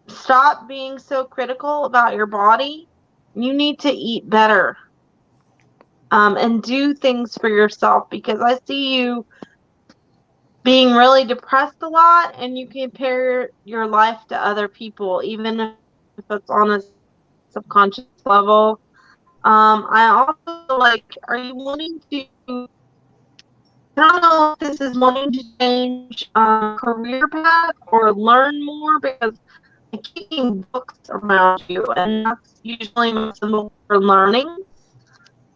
Stop being so critical about your body. You need to eat better. And do things for yourself, because I see you being really depressed a lot, and you compare your life to other people, even if it's on a subconscious level. I also are you wanting to, I don't know if this is wanting to change career path or learn more, because I'm keeping books around you, and that's usually my symbol for learning.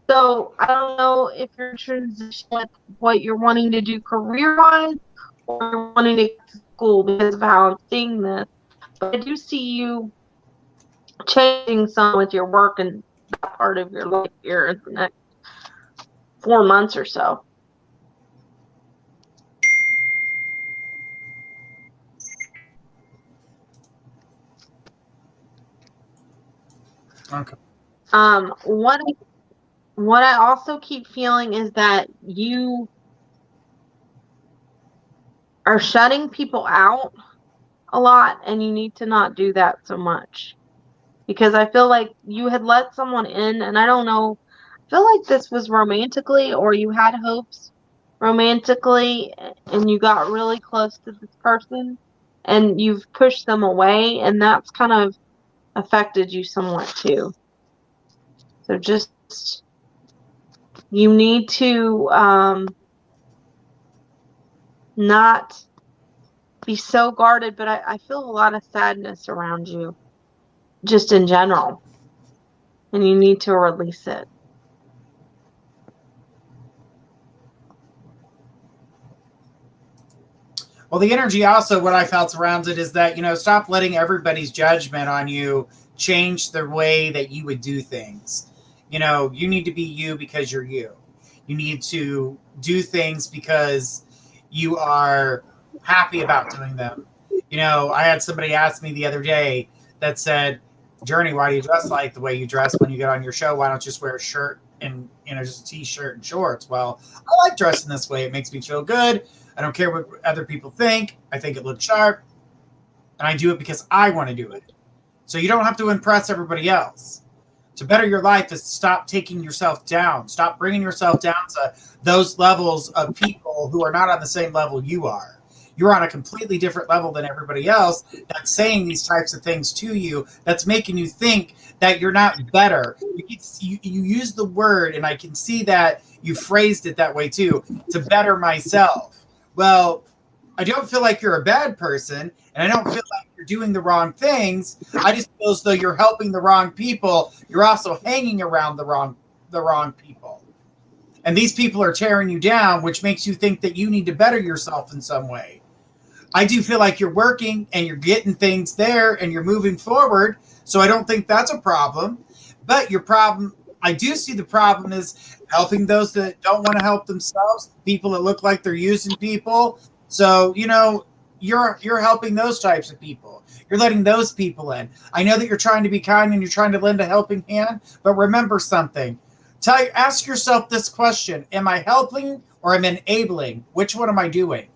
So I don't know if you're transitioning with what you're wanting to do career-wise, or you're wanting to get to school, because of how I'm seeing this. But I do see you changing some with your work and that part of your life here in the next 4 months or so. Okay. What I also keep feeling is that you are shutting people out a lot, and you need to not do that so much. Because I feel like you had let someone in, and I don't know, I feel like this was romantically, or you had hopes romantically, and you got really close to this person, and you've pushed them away, and that's kind of affected you somewhat too. So just, you need to not be so guarded, but I feel a lot of sadness around you, just in general, and you need to release it. Well, the energy also, what I felt around it is that, stop letting everybody's judgment on you change the way that you would do things. You need to be you because you're you. You need to do things because you are happy about doing them. I had somebody ask me the other day that said, Journey, why do you dress like the way you dress when you get on your show? Why don't you just wear a shirt and, just a t-shirt and shorts? Well, I like dressing this way. It makes me feel good. I don't care what other people think. I think it looks sharp. And I do it because I want to do it. So you don't have to impress everybody else. To better your life is to stop taking yourself down. Stop bringing yourself down to those levels of people who are not on the same level you are. You're on a completely different level than everybody else that's saying these types of things to you, that's making you think that you're not better. You use the word, and I can see that you phrased it that way too, to better myself. Well, I don't feel like you're a bad person, and I don't feel like you're doing the wrong things. I just feel as though you're helping the wrong people. You're also hanging around the wrong people. And these people are tearing you down, which makes you think that you need to better yourself in some way. I do feel like you're working and you're getting things there and you're moving forward. So I don't think that's a problem. But your problem, I do see the problem is helping those that don't want to help themselves, people that look like they're using people. So, you're helping those types of people. You're letting those people in. I know that you're trying to be kind and you're trying to lend a helping hand, but remember something. Ask yourself this question. Am I helping or am I enabling? Which one am I doing?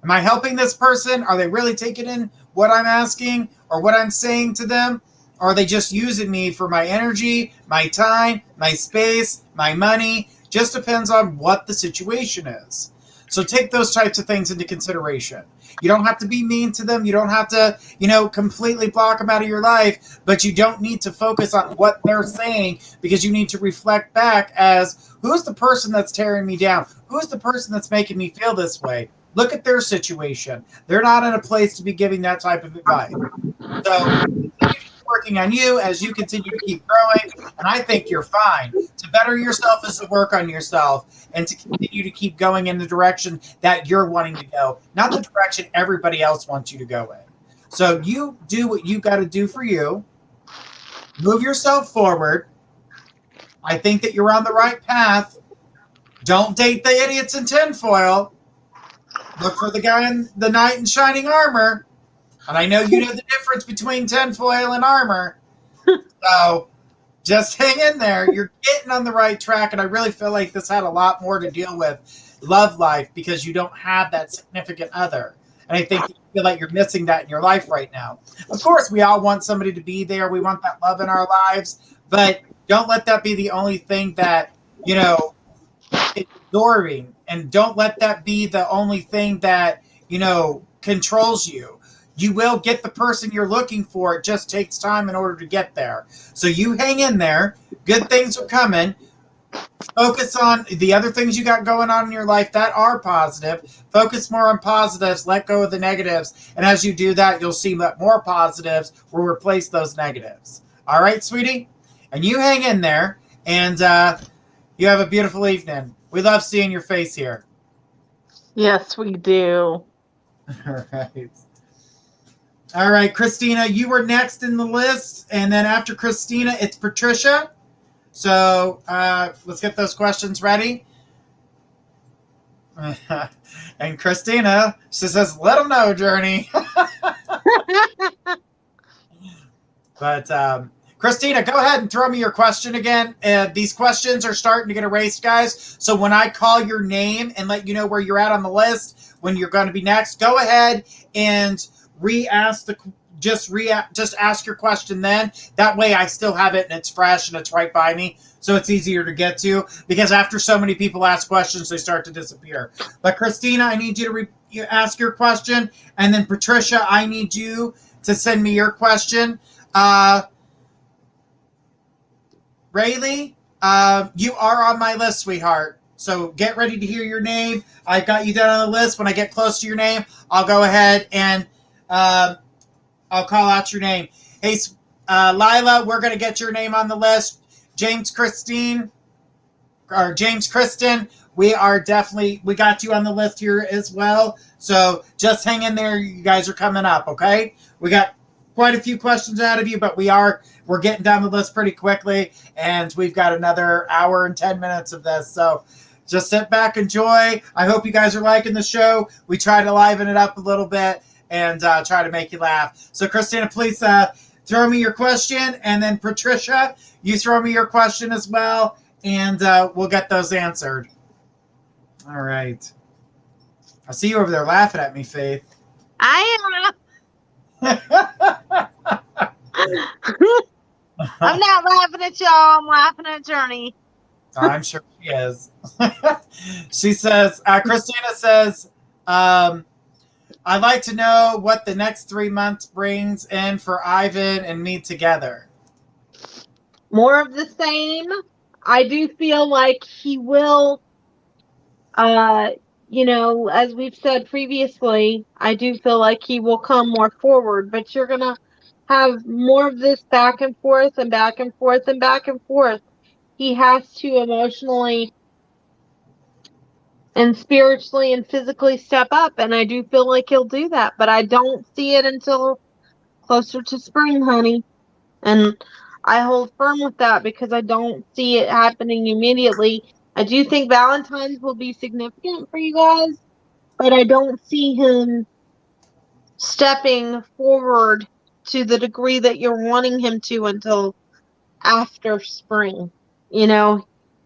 Am I helping this person? Are they really taking in what I'm asking or what I'm saying to them? Or are they just using me for my energy, my time, my space, my money? Just depends on what the situation is. So take those types of things into consideration. You don't have to be mean to them. You don't have to, completely block them out of your life, but you don't need to focus on what they're saying, because you need to reflect back as, who's the person that's tearing me down? Who's the person that's making me feel this way? Look at their situation. They're not in a place to be giving that type of advice. So working on you as you continue to keep growing, and I think you're fine. To better yourself is to work on yourself and to continue to keep going in the direction that you're wanting to go, not the direction everybody else wants you to go in. So you do what you got to do for you. Move yourself forward. I think that you're on the right path. Don't date the idiots in tinfoil. Look for the guy in the knight in shining armor. And I know you know the difference between tinfoil and armor. So just hang in there. You're getting on the right track. And I really feel like this had a lot more to deal with love life, because you don't have that significant other. And I think you feel like you're missing that in your life right now. Of course, we all want somebody to be there. We want that love in our lives. But don't let that be the only thing that, is absorbing. And don't let that be the only thing that, controls you. You will get the person you're looking for. It just takes time in order to get there. So you hang in there. Good things are coming. Focus on the other things you got going on in your life that are positive. Focus more on positives. Let go of the negatives. And as you do that, you'll see that more positives will replace those negatives. All right, sweetie? And you hang in there. And you have a beautiful evening. We love seeing your face here. Yes, we do. All right. All right, Christina, you were next in the list. And then after Christina, it's Patricia. So let's get those questions ready. And Christina, she says, let them know, Journey. But Christina, go ahead and throw me your question again. These questions are starting to get erased, guys. So when I call your name and let you know where you're at on the list, when you're going to be next, go ahead and just ask your question then. That way I still have it and it's fresh and it's right by me. So it's easier to get to, because after so many people ask questions, they start to disappear. But Christina, I need you to ask your question. And then Patricia, I need you to send me your question. Rayleigh, you are on my list, sweetheart. So get ready to hear your name. I got you down on the list. When I get close to your name, I'll go ahead and I'll call out your name. Hey, Lila, we're going to get your name on the list. James Kristen, we got you on the list here as well. So just hang in there. You guys are coming up, okay? We got quite a few questions out of you, but we're getting down the list pretty quickly, and we've got another hour and 10 minutes of this. So just sit back, enjoy. I hope you guys are liking the show. We try to liven it up a little bit and try to make you laugh. So Christina, please throw me your question, and then Patricia, you throw me your question as well, and we'll get those answered. All right. I see you over there laughing at me, Faith. I am. I'm not laughing at y'all. I'm laughing at Journey. I'm sure she is. She says, Christina says, I'd like to know what the next 3 months brings in for Ivan and me together. More of the same. I do feel like he will, as we've said previously, I do feel like he will come more forward, but you're going to have more of this back and forth and back and forth and back and forth. He has to emotionally and spiritually and physically step up, and I do feel like he'll do that, but I don't see it until closer to spring, honey. And I hold firm with that because I don't see it happening immediately. I do think Valentine's will be significant for you guys, but I don't see him stepping forward to the degree that you're wanting him to until after spring.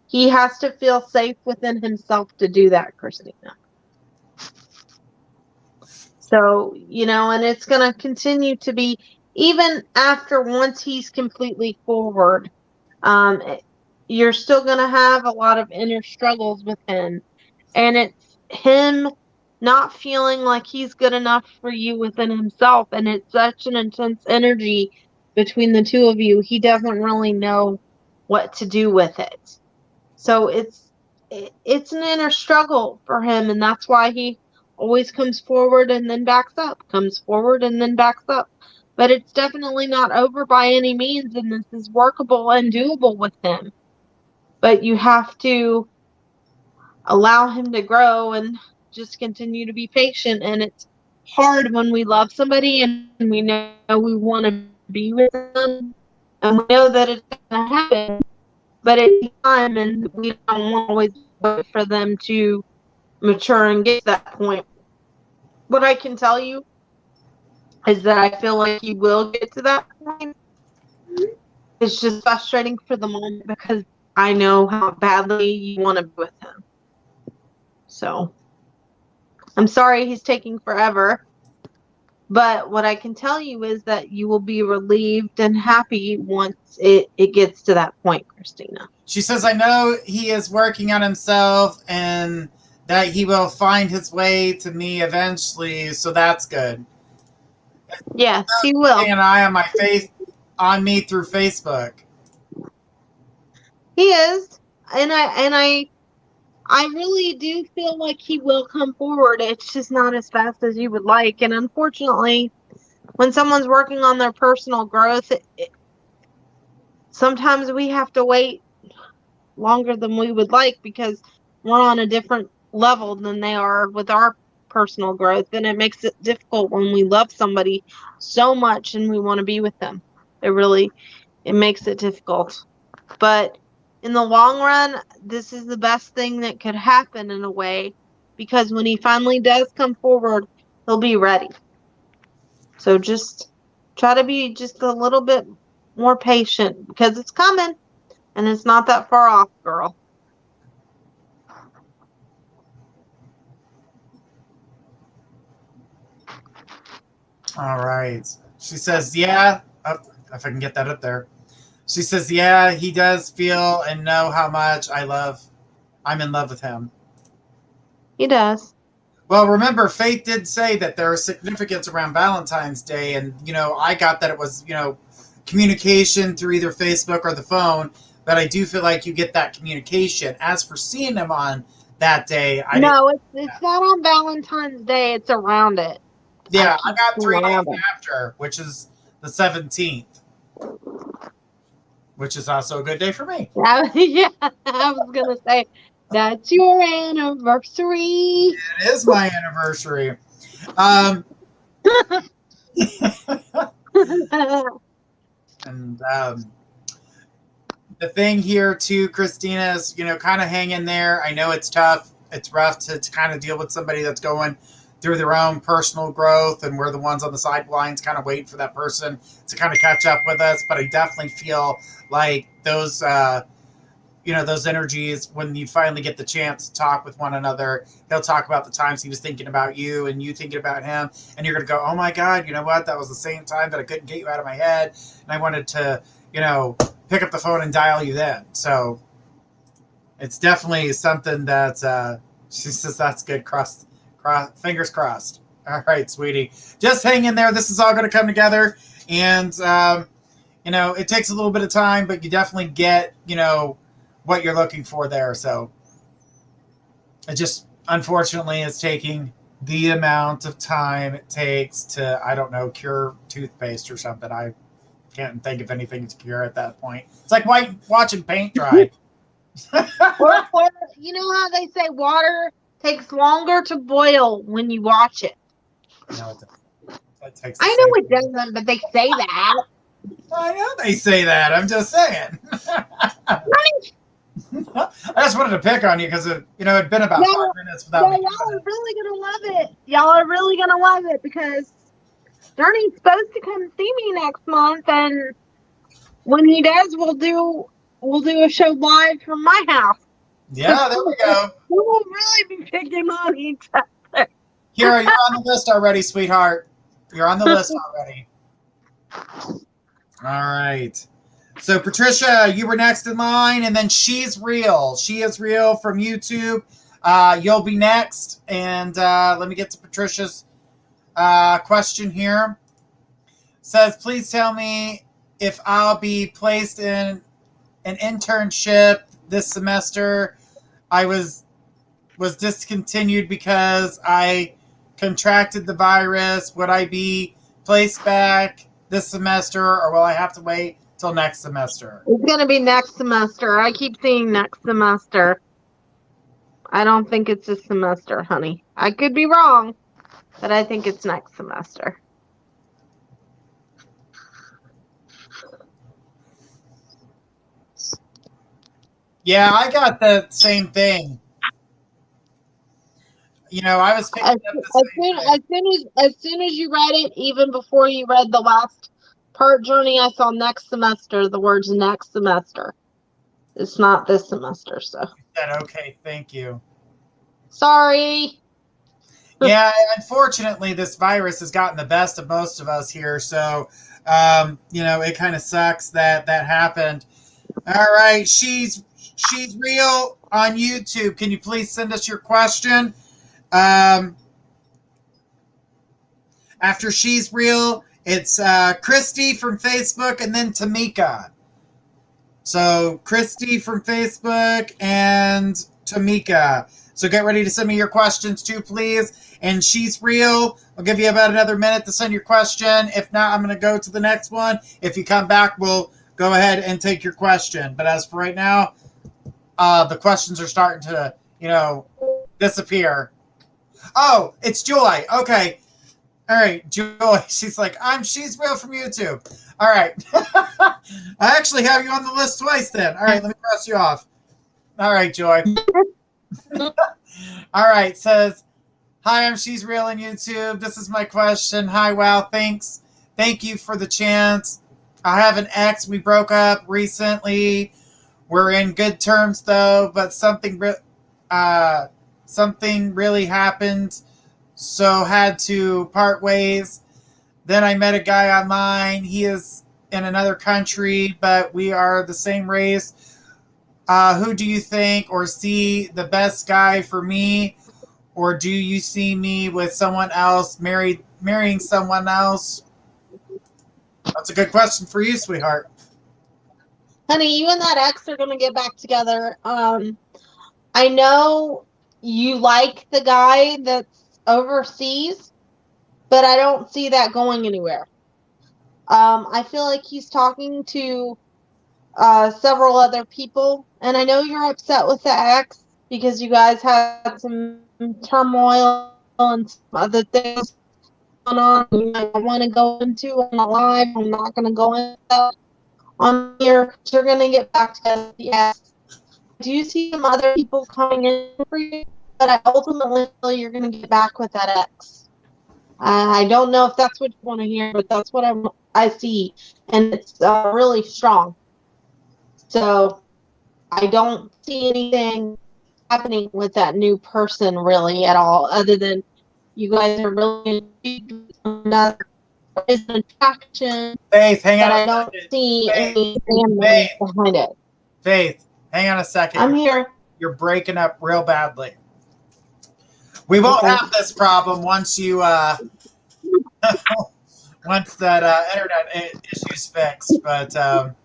He has to feel safe within himself to do that, Christina. So, and it's going to continue to be, even after once he's completely forward, you're still going to have a lot of inner struggles with him. And it's him not feeling like he's good enough for you within himself, and it's such an intense energy between the two of you. He doesn't really know what to do with it. So it's an inner struggle for him, and that's why he always comes forward and then backs up, comes forward and then backs up. But it's definitely not over by any means, and this is workable and doable with him. But you have to allow him to grow and just continue to be patient. And it's hard when we love somebody and we know we want to be with them and we know that it's going to happen, but it's time and we don't always wait for them to mature and get to that point. What I can tell you is that I feel like he will get to that point. It's just frustrating for the moment because I know how badly you want to be with him. So I'm sorry he's taking forever. But what I can tell you is that you will be relieved and happy once it gets to that point, Christina. She says, I know he is working on himself and that he will find his way to me eventually, so that's good. Yes, he will. Keeping an eye on my face, on me through Facebook. He is, and I really do feel like he will come forward. It's just not as fast as you would like, and unfortunately, when someone's working on their personal growth, sometimes we have to wait longer than we would like because we're on a different level than they are with our personal growth, and it makes it difficult when we love somebody so much and we want to be with them. It makes it difficult. But in the long run, this is the best thing that could happen in a way, because when he finally does come forward, he'll be ready. So just try to be just a little bit more patient because it's coming and it's not that far off, girl. All right. She says, yeah. Oh, if I can get that up there. She says, yeah, he does feel and know how much I'm in love with him. He does. Well, remember, Faith did say that there is significance around Valentine's Day, and, I got that it was, communication through either Facebook or the phone, but I do feel like you get that communication. As for seeing him on that day, it's not on Valentine's Day, it's around it. Yeah, I got 3 days after, which is the 17th. Which is also a good day for me. Yeah, I was going to say, that's your anniversary. It is my anniversary. And the thing here, too, Christina, is, kind of hang in there. I know it's tough. It's rough to kind of deal with somebody that's going through their own personal growth, and we're the ones on the sidelines kind of waiting for that person to kind of catch up with us. But I definitely feel like those those energies, when you finally get the chance to talk with one another, he'll talk about the times he was thinking about you and you thinking about him, and you're going to go, oh my God, you know what? That was the same time that I couldn't get you out of my head, and I wanted to, pick up the phone and dial you then. So it's definitely something that she says that's good. Fingers crossed. All right, sweetie. Just hang in there. This is all going to come together. And, it takes a little bit of time, but you definitely get, what you're looking for there. So it just, unfortunately, is taking the amount of time it takes to, I don't know, cure toothpaste or something. I can't think of anything to cure at that point. It's like watching paint dry. or, you know how they say water takes longer to boil when you watch it? No, it doesn't. I know it doesn't, but they say that. I know they say that. I'm just saying. I just wanted to pick on you because it'd been about 5 minutes without me. Y'all are really gonna love it. Y'all are really gonna love it because Journey's supposed to come see me next month, and when he does, we'll do a show live from my house. Yeah, there we go. We will really be picking on each other. Kira, you're on the list already, sweetheart. You're on the list already. All right. So, Patricia, you were next in line, and then She's Real. She is Real from YouTube. You'll be next. And let me get to Patricia's question here. Says, please tell me if I'll be placed in an internship this semester. I was discontinued because I contracted the virus. Would I be placed back this semester, or will I have to wait till next semester? It's going to be next semester. I keep seeing next semester. I don't think it's this semester, honey. I could be wrong, but I think it's next semester. Yeah, I got the same thing. You know, I was picking up the same thing. As soon as you read it, even before you read the last part, Journey, I saw next semester. The words next semester. It's not this semester, so. You said, okay, thank you. Sorry. Yeah, unfortunately, this virus has gotten the best of most of us here. So, you know, it kind of sucks that happened. All right, she's real on YouTube. Can you please send us your question? After she's real, it's Christy from Facebook and then Tamika. So Christy from Facebook and Tamika. So get ready to send me your questions too, please. And she's real. I'll give you about another minute to send your question. If not, I'm going to go to the next one. If you come back, we'll go ahead and take your question. But as for right now, the questions are starting to, you know, disappear. Oh, it's Joy. Okay. All right, Joy. She's like, she's real from YouTube. All right. I actually have you on the list twice then. All right, let me cross you off. All right, Joy. All right, says, hi, She's Real on YouTube. This is my question. Hi, wow, thanks. Thank you for the chance. I have an ex. We broke up recently. We're in good terms, though, but something really happened, so had to part ways. Then I met a guy online. He is in another country, but we are the same race. Who do you think or see the best guy for me? Or do you see me with someone else, marrying someone else? That's a good question for you, sweetheart. Honey, you and that ex are going to get back together. I know you like the guy that's overseas, but I don't see that going anywhere. I feel like he's talking to several other people, and I know you're upset with the ex because you guys had some turmoil and some other things going on you might want to go into on the live. I'm not going to go into that on here. You're going to get back together. Yes. I do see some other people coming in for you, but I ultimately feel you're going to get back with that ex. I don't know if that's what you want to hear, but that's what I see, and it's really strong. So I don't see anything happening with that new person really at all, other than you guys are really intrigued with another. There's an attraction, Faith, hang on. but I don't see any family behind it. Faith, hang on a second. I'm here. You're breaking up real badly. We won't have this problem once you once that internet issue's fixed, but that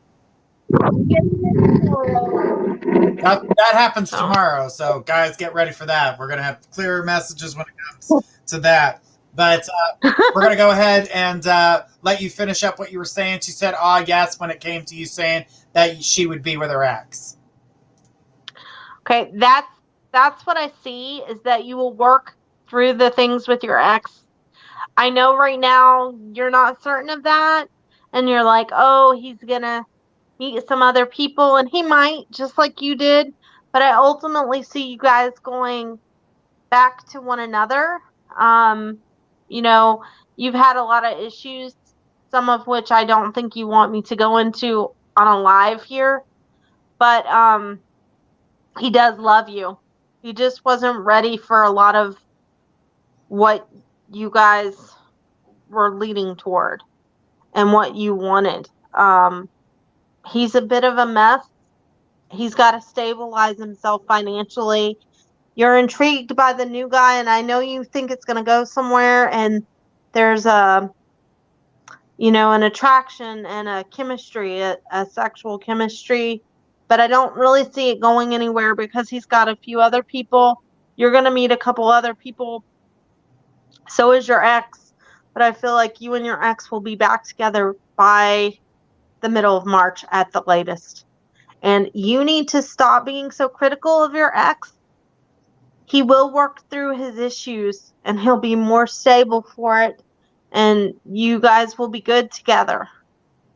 happens tomorrow. So guys, get ready for that. We're gonna have clearer messages when it comes to that. But we're gonna go ahead and let you finish up what you were saying. She said, yes, when it came to you saying that she would be with her ex. Okay, that's what I see, is that you will work through the things with your ex. I know right now you're not certain of that, and you're like, oh, he's gonna meet some other people, and he might, just like you did, but I ultimately see you guys going back to one another. You know, you've had a lot of issues, some of which I don't think you want me to go into on a live here, but he does love you. He just wasn't ready for a lot of what you guys were leading toward and what you wanted. He's a bit of a mess. He's got to stabilize himself financially. you're intrigued by the new guy, and I know you think it's going to go somewhere, and there's an attraction and a chemistry, a sexual chemistry, but I don't really see it going anywhere because he's got a few other people. You're going to meet a couple other people. So is your ex, but I feel like you and your ex will be back together by the middle of March at the latest. And you need to stop being so critical of your ex. He will work through his issues and he'll be more stable for it. And you guys will be good together.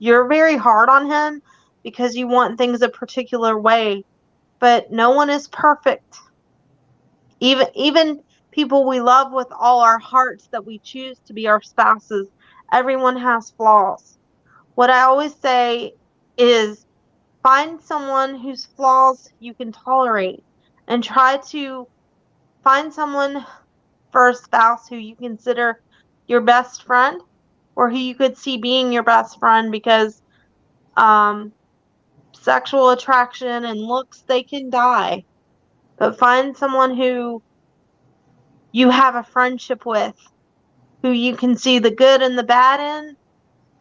You're very hard on him because you want things a particular way, but no one is perfect. Even people we love with all our hearts that we choose to be our spouses, everyone has flaws. What I always say is find someone whose flaws you can tolerate and try to find someone for a spouse who you consider your best friend or who you could see being your best friend, because sexual attraction and looks, they can die. But find someone who you have a friendship with, who you can see the good and the bad in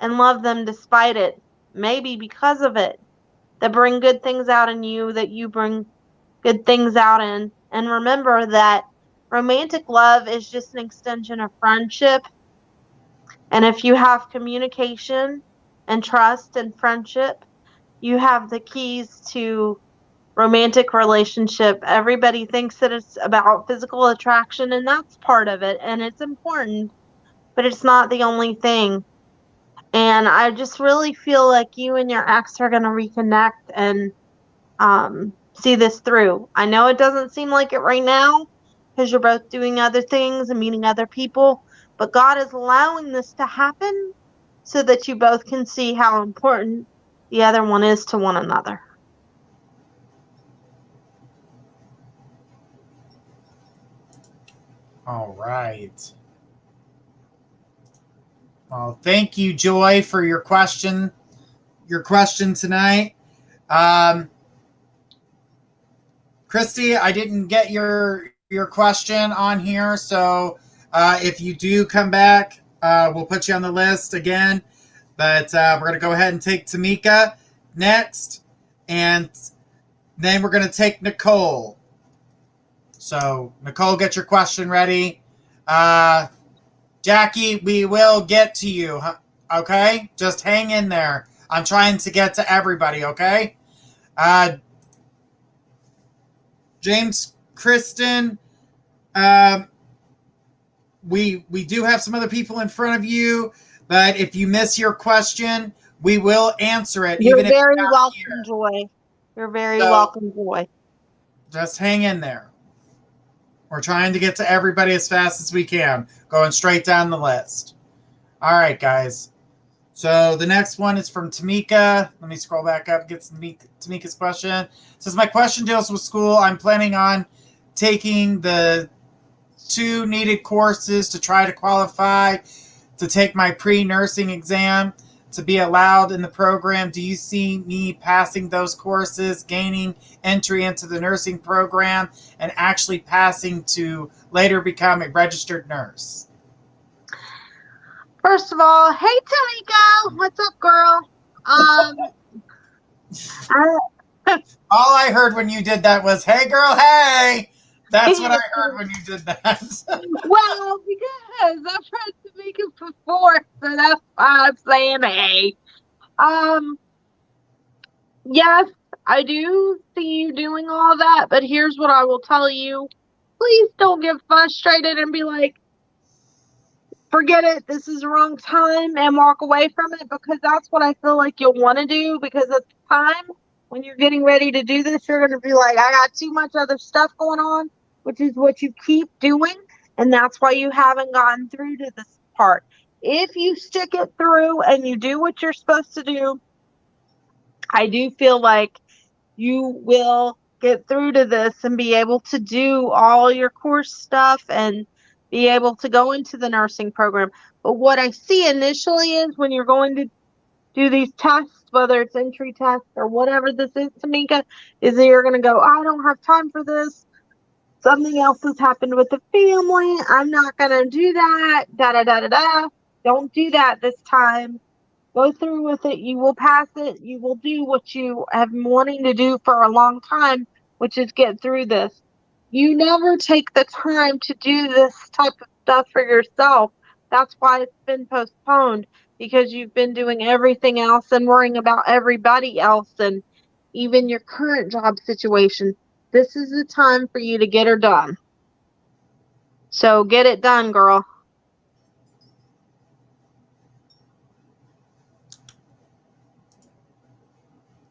and love them despite it, maybe because of it, that bring good things out in you, that you bring good things out in. And remember that romantic love is just an extension of friendship. And if you have communication and trust and friendship, you have the keys to romantic relationship. Everybody thinks that it's about physical attraction, and that's part of it, and it's important, but it's not the only thing. And I just really feel like you and your ex are going to reconnect and see this through. I know it doesn't seem like it right now because you're both doing other things and meeting other people, but God is allowing this to happen so that you both can see how important the other one is to one another. All right. Well, thank you, Joy, for your question tonight. Christy, I didn't get your question on here, so if you do come back, we'll put you on the list again. But we're going to go ahead and take Tamika next, and then we're going to take Nicole. So, Nicole, get your question ready. Jackie, we will get to you, okay? Just hang in there. I'm trying to get to everybody, okay? James, Kristen, we do have some other people in front of you, but if you miss your question, we will answer it. You're even very if you're welcome, here. Joy. You're very welcome, Joy. Just hang in there. We're trying to get to everybody as fast as we can, going straight down the list. All right, guys. So the next one is from Tamika. Let me scroll back up and get Tamika's question. It says, my question deals with school. I'm planning on taking the 2 needed courses to try to qualify to take my pre-nursing exam to be allowed in the program. Do you see me passing those courses, gaining entry into the nursing program, and actually passing to later become a registered nurse? First of all, hey Tamika, what's up, girl? All I heard when you did that was, hey girl, hey. That's what I heard when you did that. Well, because I've heard Tamika before, so that's why I'm saying hey. Yes, I do see you doing all that, but here's what I will tell you. Please don't get frustrated and be like, forget it, this is the wrong time, and walk away from it, because that's what I feel like you'll want to do, because at the time when you're getting ready to do this, you're going to be like, I got too much other stuff going on, which is what you keep doing, and that's why you haven't gotten through to this part. If you stick it through and you do what you're supposed to do, I do feel like you will get through to this and be able to do all your course stuff and be able to go into the nursing program. But what I see initially is when you're going to do these tests, whether it's entry tests or whatever this is, Tamika, is that you're going to go, I don't have time for this. Something else has happened with the family. I'm not going to do that. Da da da da da. Don't do that this time. Go through with it. You will pass it. You will do what you have been wanting to do for a long time, which is get through this. You never take the time to do this type of stuff for yourself. That's why it's been postponed, because you've been doing everything else and worrying about everybody else and even your current job situation. This is the time for you to get her done. So get it done, girl.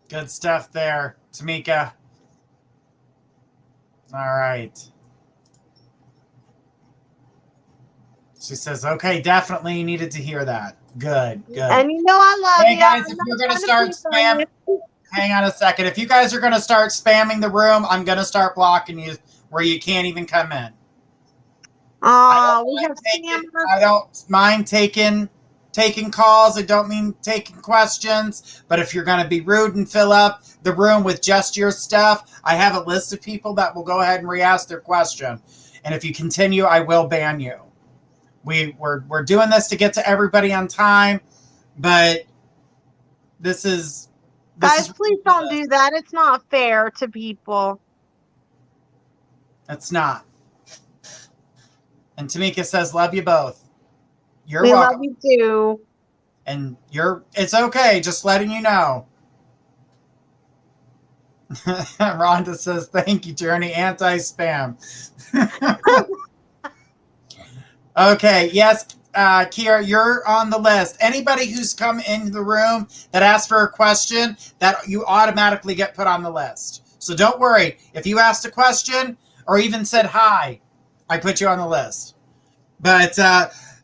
Good stuff there, Tamika. All right. She says, okay, definitely needed to hear that. Good, good. And you know I love Hey you. guys, if you're going to start spamming, hang on a second. If you guys are going to start spamming the room, I'm going to start blocking you where you can't even come in. I don't mind taking calls. I don't mean taking questions. But if you're going to be rude and fill up the room with just your stuff, I have a list of people that will go ahead and re-ask their question. And if you continue, I will ban you. We're doing this to get to everybody on time, but this is guys, please don't do that. It's not fair to people. It's not. And Tamika says, love you both. You're we welcome. Love you too. And it's okay, just letting you know. Rhonda says, thank you, Journey. Anti-spam. Okay, yes, Kiera, you're on the list. Anybody who's come into the room that asks for a question, that you automatically get put on the list. So don't worry. If you asked a question or even said hi, I put you on the list. But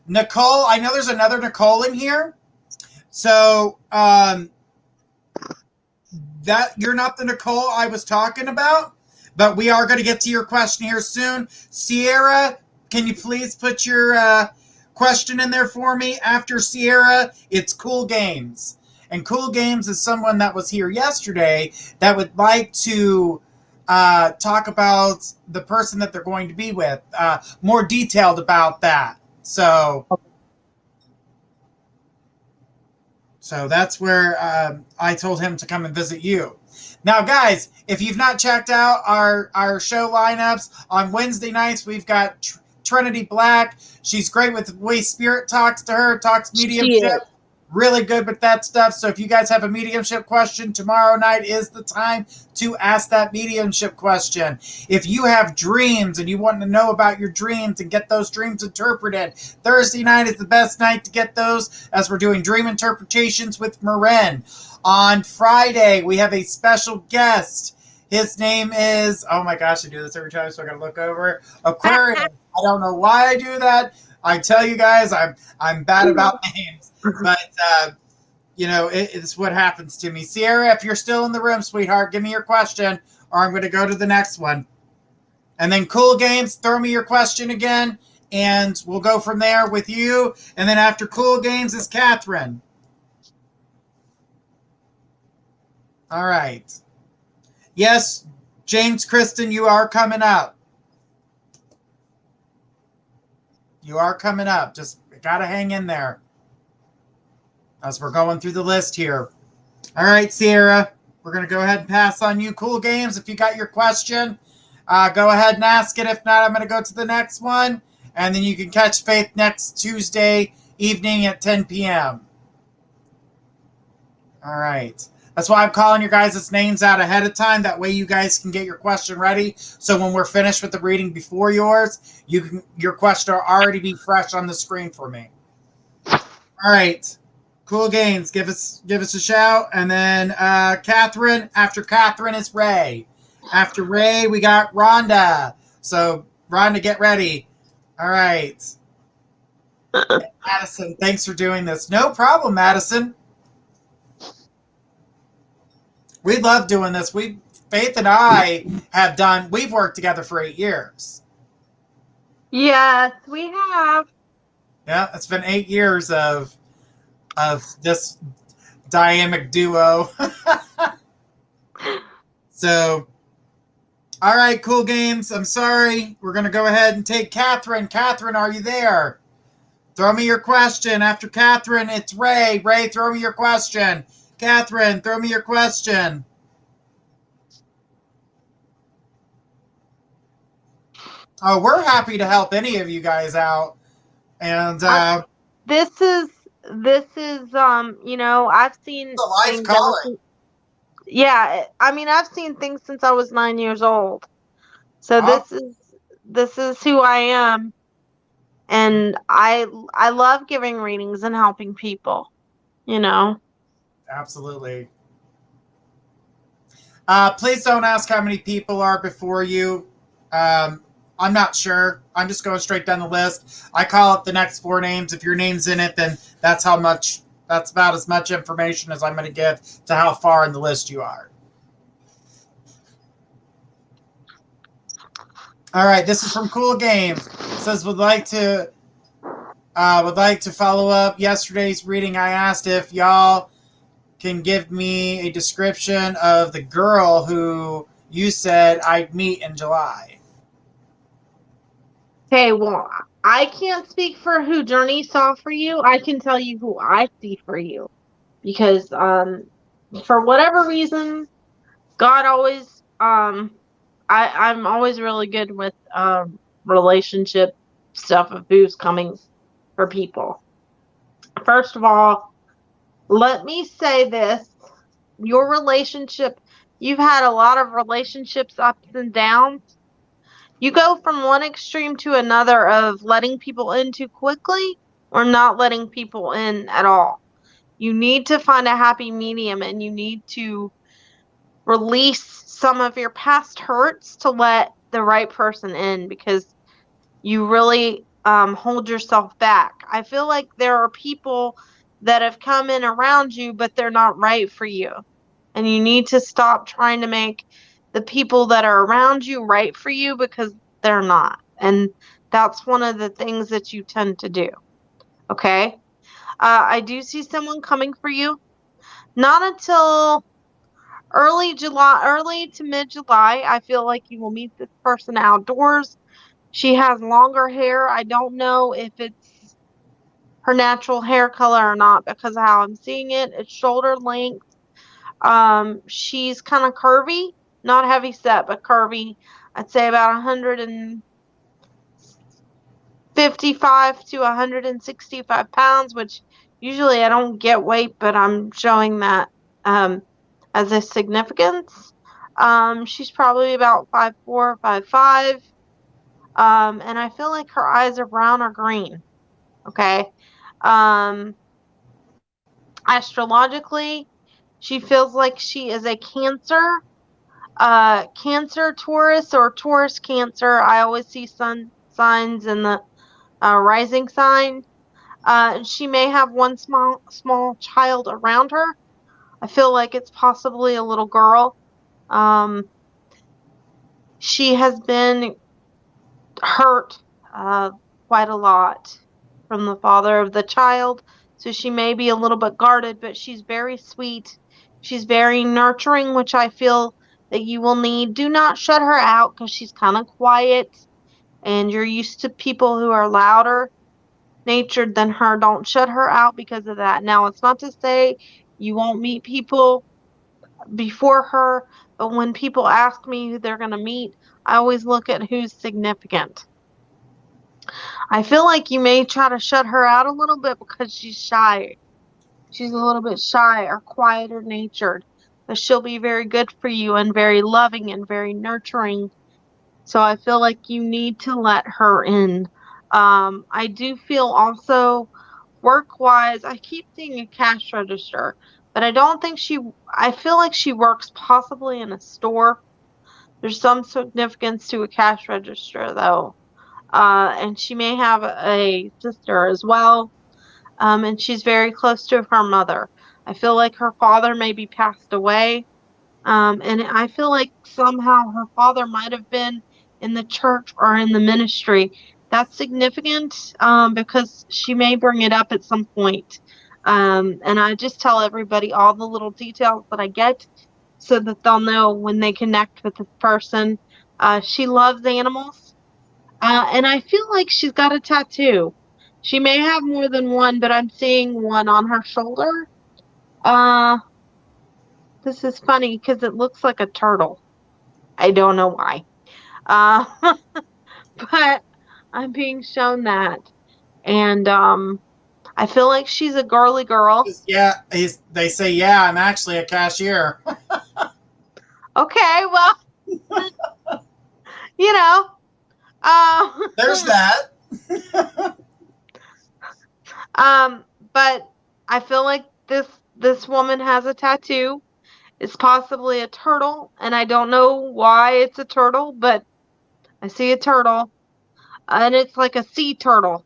Nicole, I know there's another Nicole in here. So that you're not the Nicole I was talking about, but we are going to get to your question here soon. Sierra, can you please put your question in there for me? After Sierra, it's Cool Games. And Cool Games is someone that was here yesterday that would like to talk about the person that they're going to be with, more detailed about that. So that's where I told him to come and visit you. Now, guys, if you've not checked out our show lineups, on Wednesday nights, we've got Trinity Black. She's great with the way Spirit talks to her, talks mediumship. Really good with that stuff. So if you guys have a mediumship question, tomorrow night is the time to ask that mediumship question. If you have dreams and you want to know about your dreams and get those dreams interpreted, Thursday night is the best night to get those, as we're doing dream interpretations with Marin. On Friday, we have a special guest. His name is, oh my gosh, I do this every time, so I gotta look over. Aquarius. I don't know why I do that. I tell you guys, I'm bad about names, but it's what happens to me. Sierra, if you're still in the room, sweetheart, give me your question, or I'm going to go to the next one. And then Cool Games, throw me your question again, and we'll go from there with you. And then after Cool Games is Catherine. All right. Yes, James Kristen, you are coming up. You are coming up. Just got to hang in there as we're going through the list here. All right, Sierra, we're going to go ahead and pass on you. Cool Games, if you got your question, go ahead and ask it. If not, I'm going to go to the next one, and then you can catch Faith next Tuesday evening at 10 p.m. All right. That's why I'm calling your guys' names out ahead of time. That way you guys can get your question ready. So when we're finished with the reading before yours, your question will already be fresh on the screen for me. All right. Cool Games. Give us a shout. And then Catherine. After Catherine is Ray. After Ray, we got Rhonda. So Rhonda, get ready. All right. Madison, thanks for doing this. No problem, Madison. We love doing this. Faith and I we've worked together for 8 years. Yes, we have. Yeah, it's been 8 years of this dynamic duo. So All right, cool games. I'm sorry. We're going to go ahead and take Catherine. Catherine, are you there? Throw me your question. After Catherine, it's Ray. Ray, throw me your question. Catherine, throw me your question. Oh, we're happy to help any of you guys out. And This is you know, I've seen the life things ever calling. since. Yeah, I mean, I've seen things since I was 9 years old. So Oh, this is who I am, and I love giving readings and helping people. You know. absolutely. Please don't ask how many people are before you. I'm not sure. I'm just going straight down the list. I call it the next four names. If your name's in it, then that's how much. That's about as much information as I'm going to give to how far in the list you are. All right, this is from Cool Games. It says would like to follow up yesterday's reading. I asked if y'all can give me a description of the girl who you said I'd meet in July. Okay, well, I can't speak for who Journey saw for you. I can tell you who I see for you because for whatever reason, God always I'm always really good with relationship stuff of who's coming for people. First of all, let me say this. Your relationship, you've had a lot of relationships ups and downs. You go from one extreme to another of letting people in too quickly or not letting people in at all. You need to find a happy medium and you need to release some of your past hurts to let the right person in because you really hold yourself back. I feel like there are people that have come in around you, but they're not right for you. And you need to stop trying to make the people that are around you right for you because they're not. And that's one of the things that you tend to do. Okay. I do see someone coming for you. Not until early July, early to mid July. I feel like you will meet this person outdoors. She has longer hair. I don't know if it's her natural hair color or not because of how I'm seeing it. It's shoulder length. She's kind of curvy, not heavy set, but curvy. I'd say about 155 to 165 pounds, which usually I don't get weight, but I'm showing that as a significance. She's probably about 5'4", 5'5". And I feel like her eyes are brown or green. Okay. Um, Astrologically, she feels like she is a Cancer, Cancer Taurus or Taurus Cancer. I always see sun signs in the rising sign. She may have one small child around her. I feel like it's possibly a little girl. Um, she has been hurt uh, quite a lot from the father of the child, so she may be a little bit guarded, but she's very sweet. She's very nurturing, which I feel that you will need. Do not shut her out because she's kind of quiet and you're used to people who are louder natured than her. Don't shut her out because of that. Now, it's not to say you won't meet people before her, but when people ask me who they're going to meet, I always look at who's significant. I feel like you may try to shut her out a little bit because she's shy. She's a little bit shy or quieter natured, but she'll be very good for you and very loving and very nurturing. So I feel like you need to let her in. I do feel also work wise, I keep seeing a cash register, but I don't think I feel like she works possibly in a store. There's some significance to a cash register though. And she may have a sister as well. And she's very close to her mother. I feel like her father maybe passed away. And I feel like somehow her father might have been in the church or in the ministry. That's significant because she may bring it up at some point. And I just tell everybody all the little details that I get so that they'll know when they connect with this person She loves animals. And I feel like she's got a tattoo. She may have more than one, but I'm seeing one on her shoulder. Uh, this is funny because it looks like a turtle. I don't know why. Uh, but I'm being shown that. And I feel like she's a girly girl. Yeah, they say, yeah, I'm actually a cashier. Okay, well, you know, uh, There's that. um, but I feel like this woman has a tattoo. It's possibly a turtle, and I don't know why it's a turtle, but I see a turtle, and it's like a sea turtle.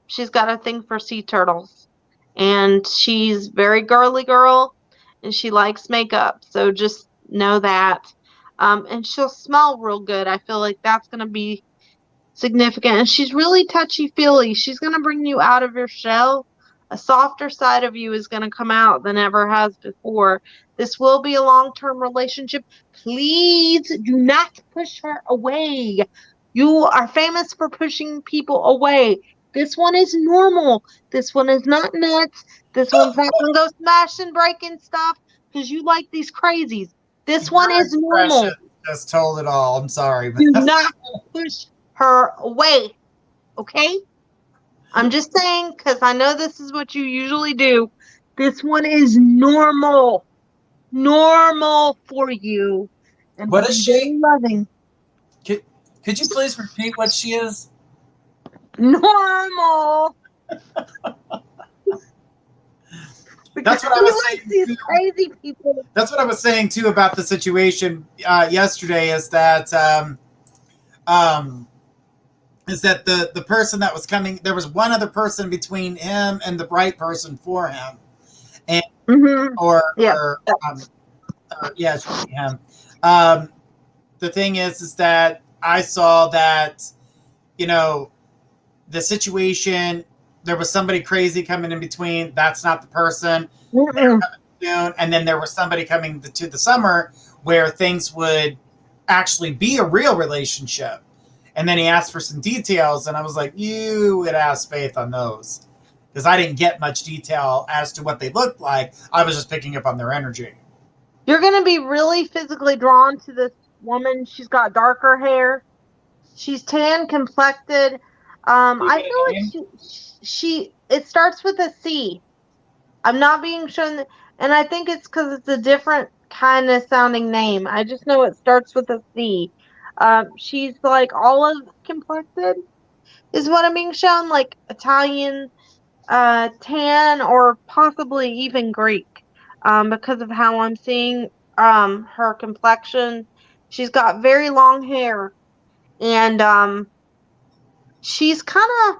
She's got a thing for sea turtles, and she's very girly girl, and she likes makeup, so just know that. And she'll smell real good. I feel like that's gonna be significant. And she's really touchy feely. She's going to bring you out of your shell. A softer side of you is going to come out than ever has before. This will be a long term relationship. Please do not push her away. You are famous for pushing people away. This one is normal. This one is not nuts. This one's not going to go smashing, breaking stuff because you like these crazies. This one Your is normal. expression just told it all. I'm sorry. Do not push her away. Okay? I'm just saying because I know this is what you usually do. This one is normal. Normal for you. And What to is be she? very loving. Could you please repeat what she is? Normal. That's what I was saying. These crazy people. That's what I was saying too about the situation yesterday. Is that the person that was coming? There was one other person between him and the right person for him, and Yeah. Yeah, it should be him. The thing is that I saw that, you know, the situation, there was somebody crazy coming in between. That's not the person. Soon, and then there was somebody coming to the summer where things would actually be a real relationship. And then he asked for some details, and I was like, you would ask Faith on those. Because I didn't get much detail as to what they looked like. I was just picking up on their energy. You're going to be really physically drawn to this woman. She's got darker hair. She's tan complected. I feel like she it starts with a C. I'm not being shown, and I think it's because it's a different kind of sounding name. I just know it starts with a C. She's like olive complected, is what I'm being shown, like Italian, tan, or possibly even Greek, because of how I'm seeing her complexion. She's got very long hair, and she's kind of,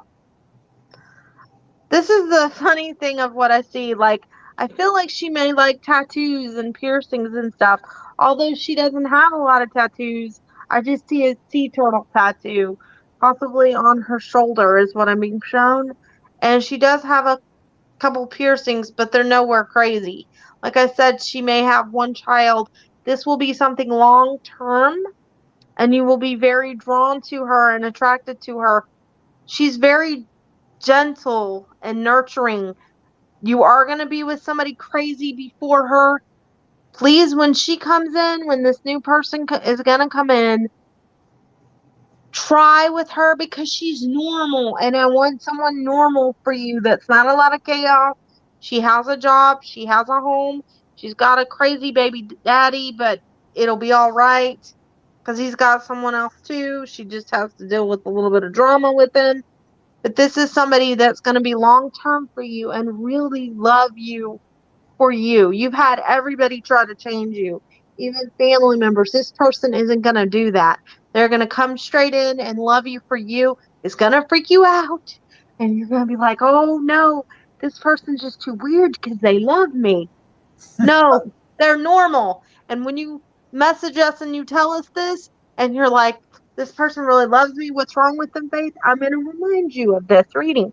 this is the funny thing of what I see. Like, I feel like she may like tattoos and piercings and stuff. Although she doesn't have a lot of tattoos, I just see a sea turtle tattoo, possibly on her shoulder, is what I'm being shown. And she does have a couple piercings, but they're nowhere crazy. Like I said, she may have one child. This will be something long term, and you will be very drawn to her and attracted to her. She's very gentle and nurturing. You are going to be with somebody crazy before her. Please, when she comes in, when this new person is going to come in, try with her because she's normal. And I want someone normal for you that's not a lot of chaos. She has a job, she has a home, she's got a crazy baby daddy, but it'll be all right because he's got someone else too. She just has to deal with a little bit of drama with him. But this is somebody that's going to be long term for you and really love you for you. You've had everybody try to change you, even family members. This person isn't going to do that. They're going to come straight in and love you for you. It's going to freak you out. And you're going to be like, oh no, this person's just too weird because they love me. No, they're normal. And when you message us and you tell us this, and you're like, this person really loves me, what's wrong with them, Faith? I'm going to remind you of this reading.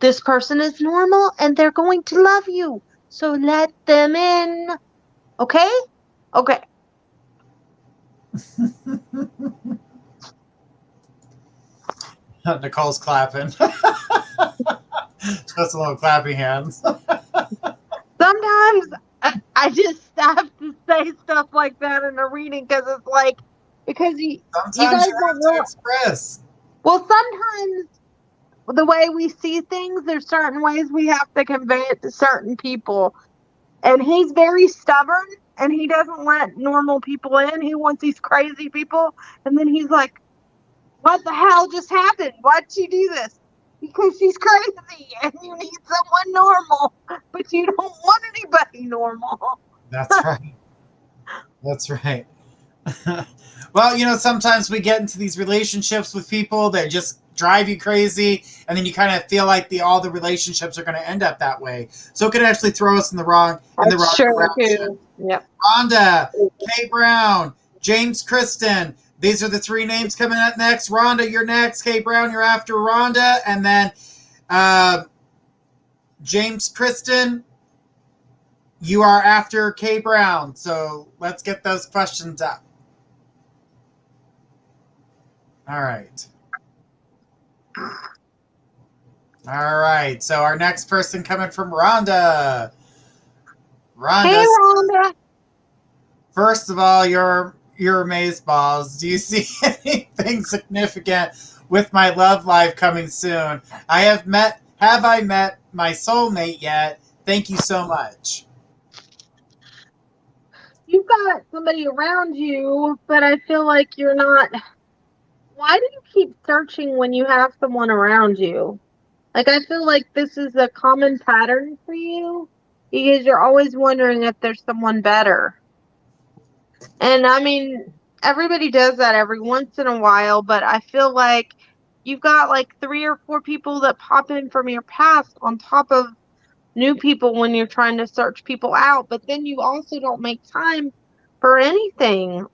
This person is normal and they're going to love you. So let them in. Okay? Okay. Nicole's clapping. Just a little clappy hands. Sometimes I just have to say stuff like that in a reading because it's like, because you Sometimes guys you don't have to know. express. Well, sometimes the way we see things, there's certain ways we have to convey it to certain people. And he's very stubborn and he doesn't let normal people in. He wants these crazy people. And then he's like, what the hell just happened? Why'd she do this? Because she's crazy and you need someone normal, but you don't want anybody normal. That's right. That's right. Well, sometimes we get into these relationships with people that just drive you crazy, and then you kind of feel like all the relationships are going to end up that way. So it could actually throw us in the wrong direction. Yep. Rhonda, Kay Brown, James Kristen. These are the three names coming up next. Rhonda, you're next. Kay Brown, you're after Rhonda, and then James Kristen, you are after Kay Brown. So let's get those questions up. All right. All right. So our next person coming from Rhonda. Rhonda. Hey, Rhonda. First of all, you're amazeballs. Do you see anything significant with my love life coming soon? Have I met my soulmate yet? Thank you so much. You've got somebody around you, but I feel like you're not. Why do you keep searching when you have someone around you? Like, I feel like this is a common pattern for you because you're always wondering if there's someone better. And I mean, everybody does that every once in a while, but I feel like you've got like 3 or 4 people that pop in from your past on top of new people when you're trying to search people out, but then you also don't make time for anything.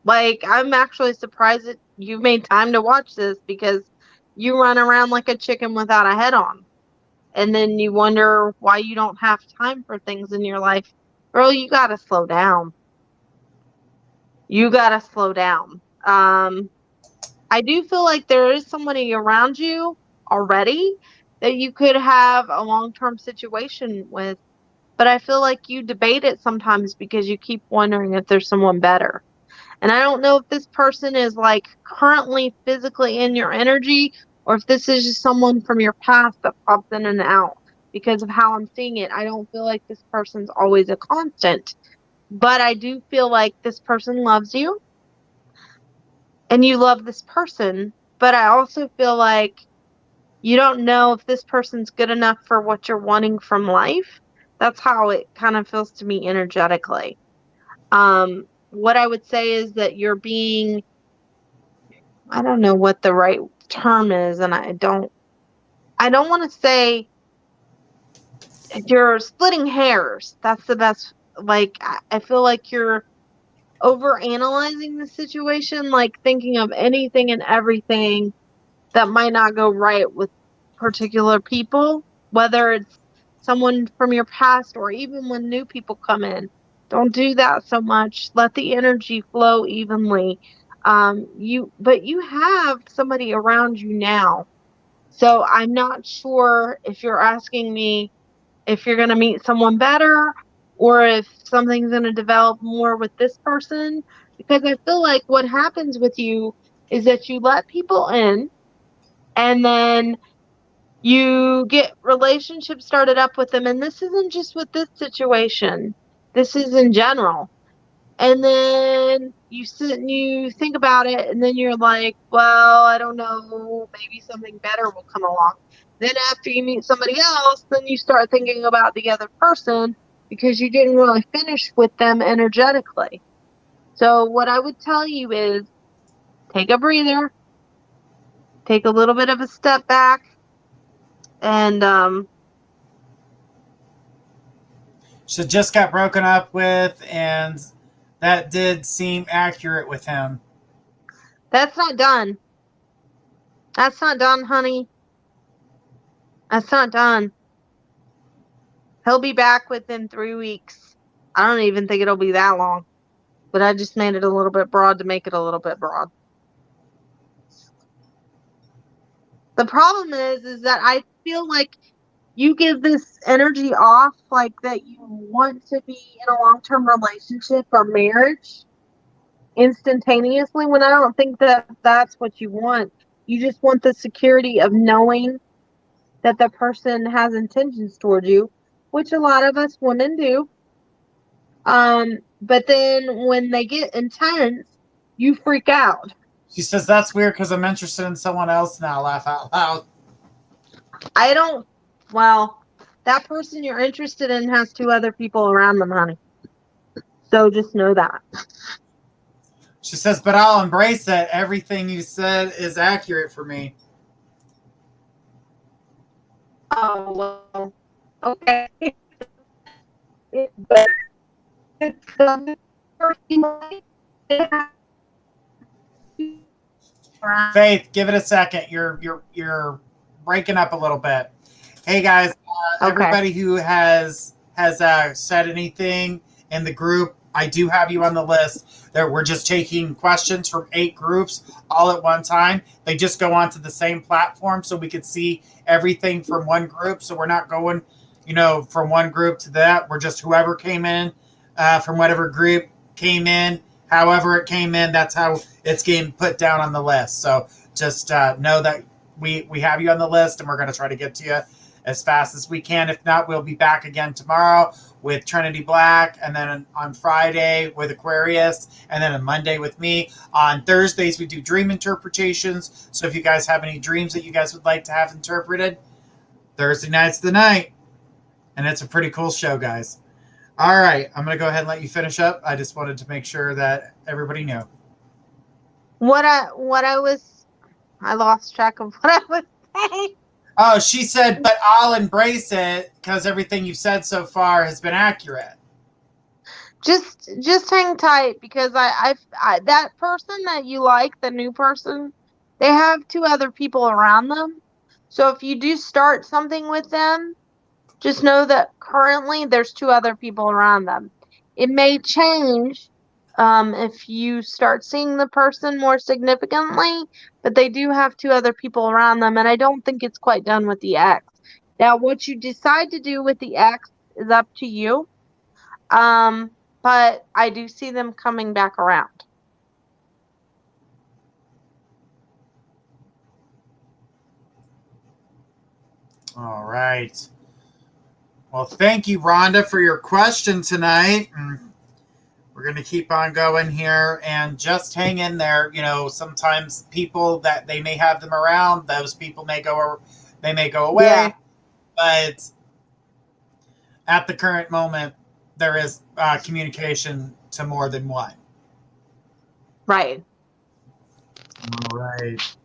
Like, I'm actually surprised that you made time to watch this because you run around like a chicken without a head on. And then you wonder why you don't have time for things in your life. Girl, you got to slow down. You got to slow down. I do feel like there is somebody around you already that you could have a long-term situation with, but I feel like you debate it sometimes because you keep wondering if there's someone better. And I don't know if this person is like currently physically in your energy or if this is just someone from your past that pops in and out. Because of how I'm seeing it, I don't feel like this person's always a constant. But I do feel like this person loves you and you love this person. But I also feel like you don't know if this person's good enough for what you're wanting from life. That's how it kind of feels to me energetically. What I would say is that you're being, I don't know what the right term is, and I don't want to say you're splitting hairs. That's the best. Like, I feel like you're over analyzing the situation, like thinking of anything and everything that might not go right with particular people, whether it's someone from your past or even when new people come in. Don't do that so much. Let the energy flow evenly. But you have somebody around you now. So I'm not sure if you're asking me if you're going to meet someone better or if something's going to develop more with this person, because I feel like what happens with you is that you let people in and then you get relationships started up with them. And this isn't just with this situation, this is in general. And then you sit and you think about it, and then you're like, well, I don't know, maybe something better will come along. Then after you meet somebody else, then you start thinking about the other person because you didn't really finish with them energetically. So what I would tell you is take a breather, take a little bit of a step back, and She just got broken up with, and that did seem accurate with him. that's not done. That's not done, honey. That's not done. He'll be back within 3 weeks. I don't even think it'll be that long. but I just made it a little bit broad to make it a little bit broad. The problem is that I feel like you give this energy off like that you want to be in a long-term relationship or marriage instantaneously, when I don't think that that's what you want. You just want the security of knowing that the person has intentions towards you, which a lot of us women do. But then when they get intense, you freak out. She says, that's weird because I'm interested in someone else now. Laugh out loud. I don't, well, that person you're interested in has 2 other people around them, honey. So just know that. She says, but I'll embrace it. Everything you said is accurate for me. Oh, well, okay. But it's the Faith, give it a second. You're breaking up a little bit. Hey guys, Okay. everybody who has said anything in the group, I do have you on the list. There, we're just taking questions from 8 groups all at one time. They just go onto the same platform, so we could see everything from one group. So we're not going, from one group to that. We're just whoever came in from whatever group came in, however it came in. That's how it's getting put down on the list. So just know that we have you on the list, and we're going to try to get to you as fast as we can. If not, we'll be back again tomorrow with Trinity Black, and then on Friday with Aquarius, and then on Monday with me. On Thursdays, we do dream interpretations. So if you guys have any dreams that you guys would like to have interpreted, Thursday night's the night. And it's a pretty cool show, guys. All right, I'm going to go ahead and let you finish up. I just wanted to make sure that everybody knew. I lost track of what I was saying. Oh, she said, but I'll embrace it because everything you've said so far has been accurate. Just hang tight, because I that person that you like, the new person, they have 2 other people around them. So if you do start something with them, just know that currently there's 2 other people around them. It may change if you start seeing the person more significantly, but they do have 2 other people around them, and I don't think it's quite done with the ex. Now, what you decide to do with the ex is up to you, but I do see them coming back around. All right. Well, thank you, Rhonda, for your question tonight. We're going to keep on going here, and just hang in there. Sometimes people that they may have them around, those people may go away. Yeah. But at the current moment, there is communication to more than one. Right. All right.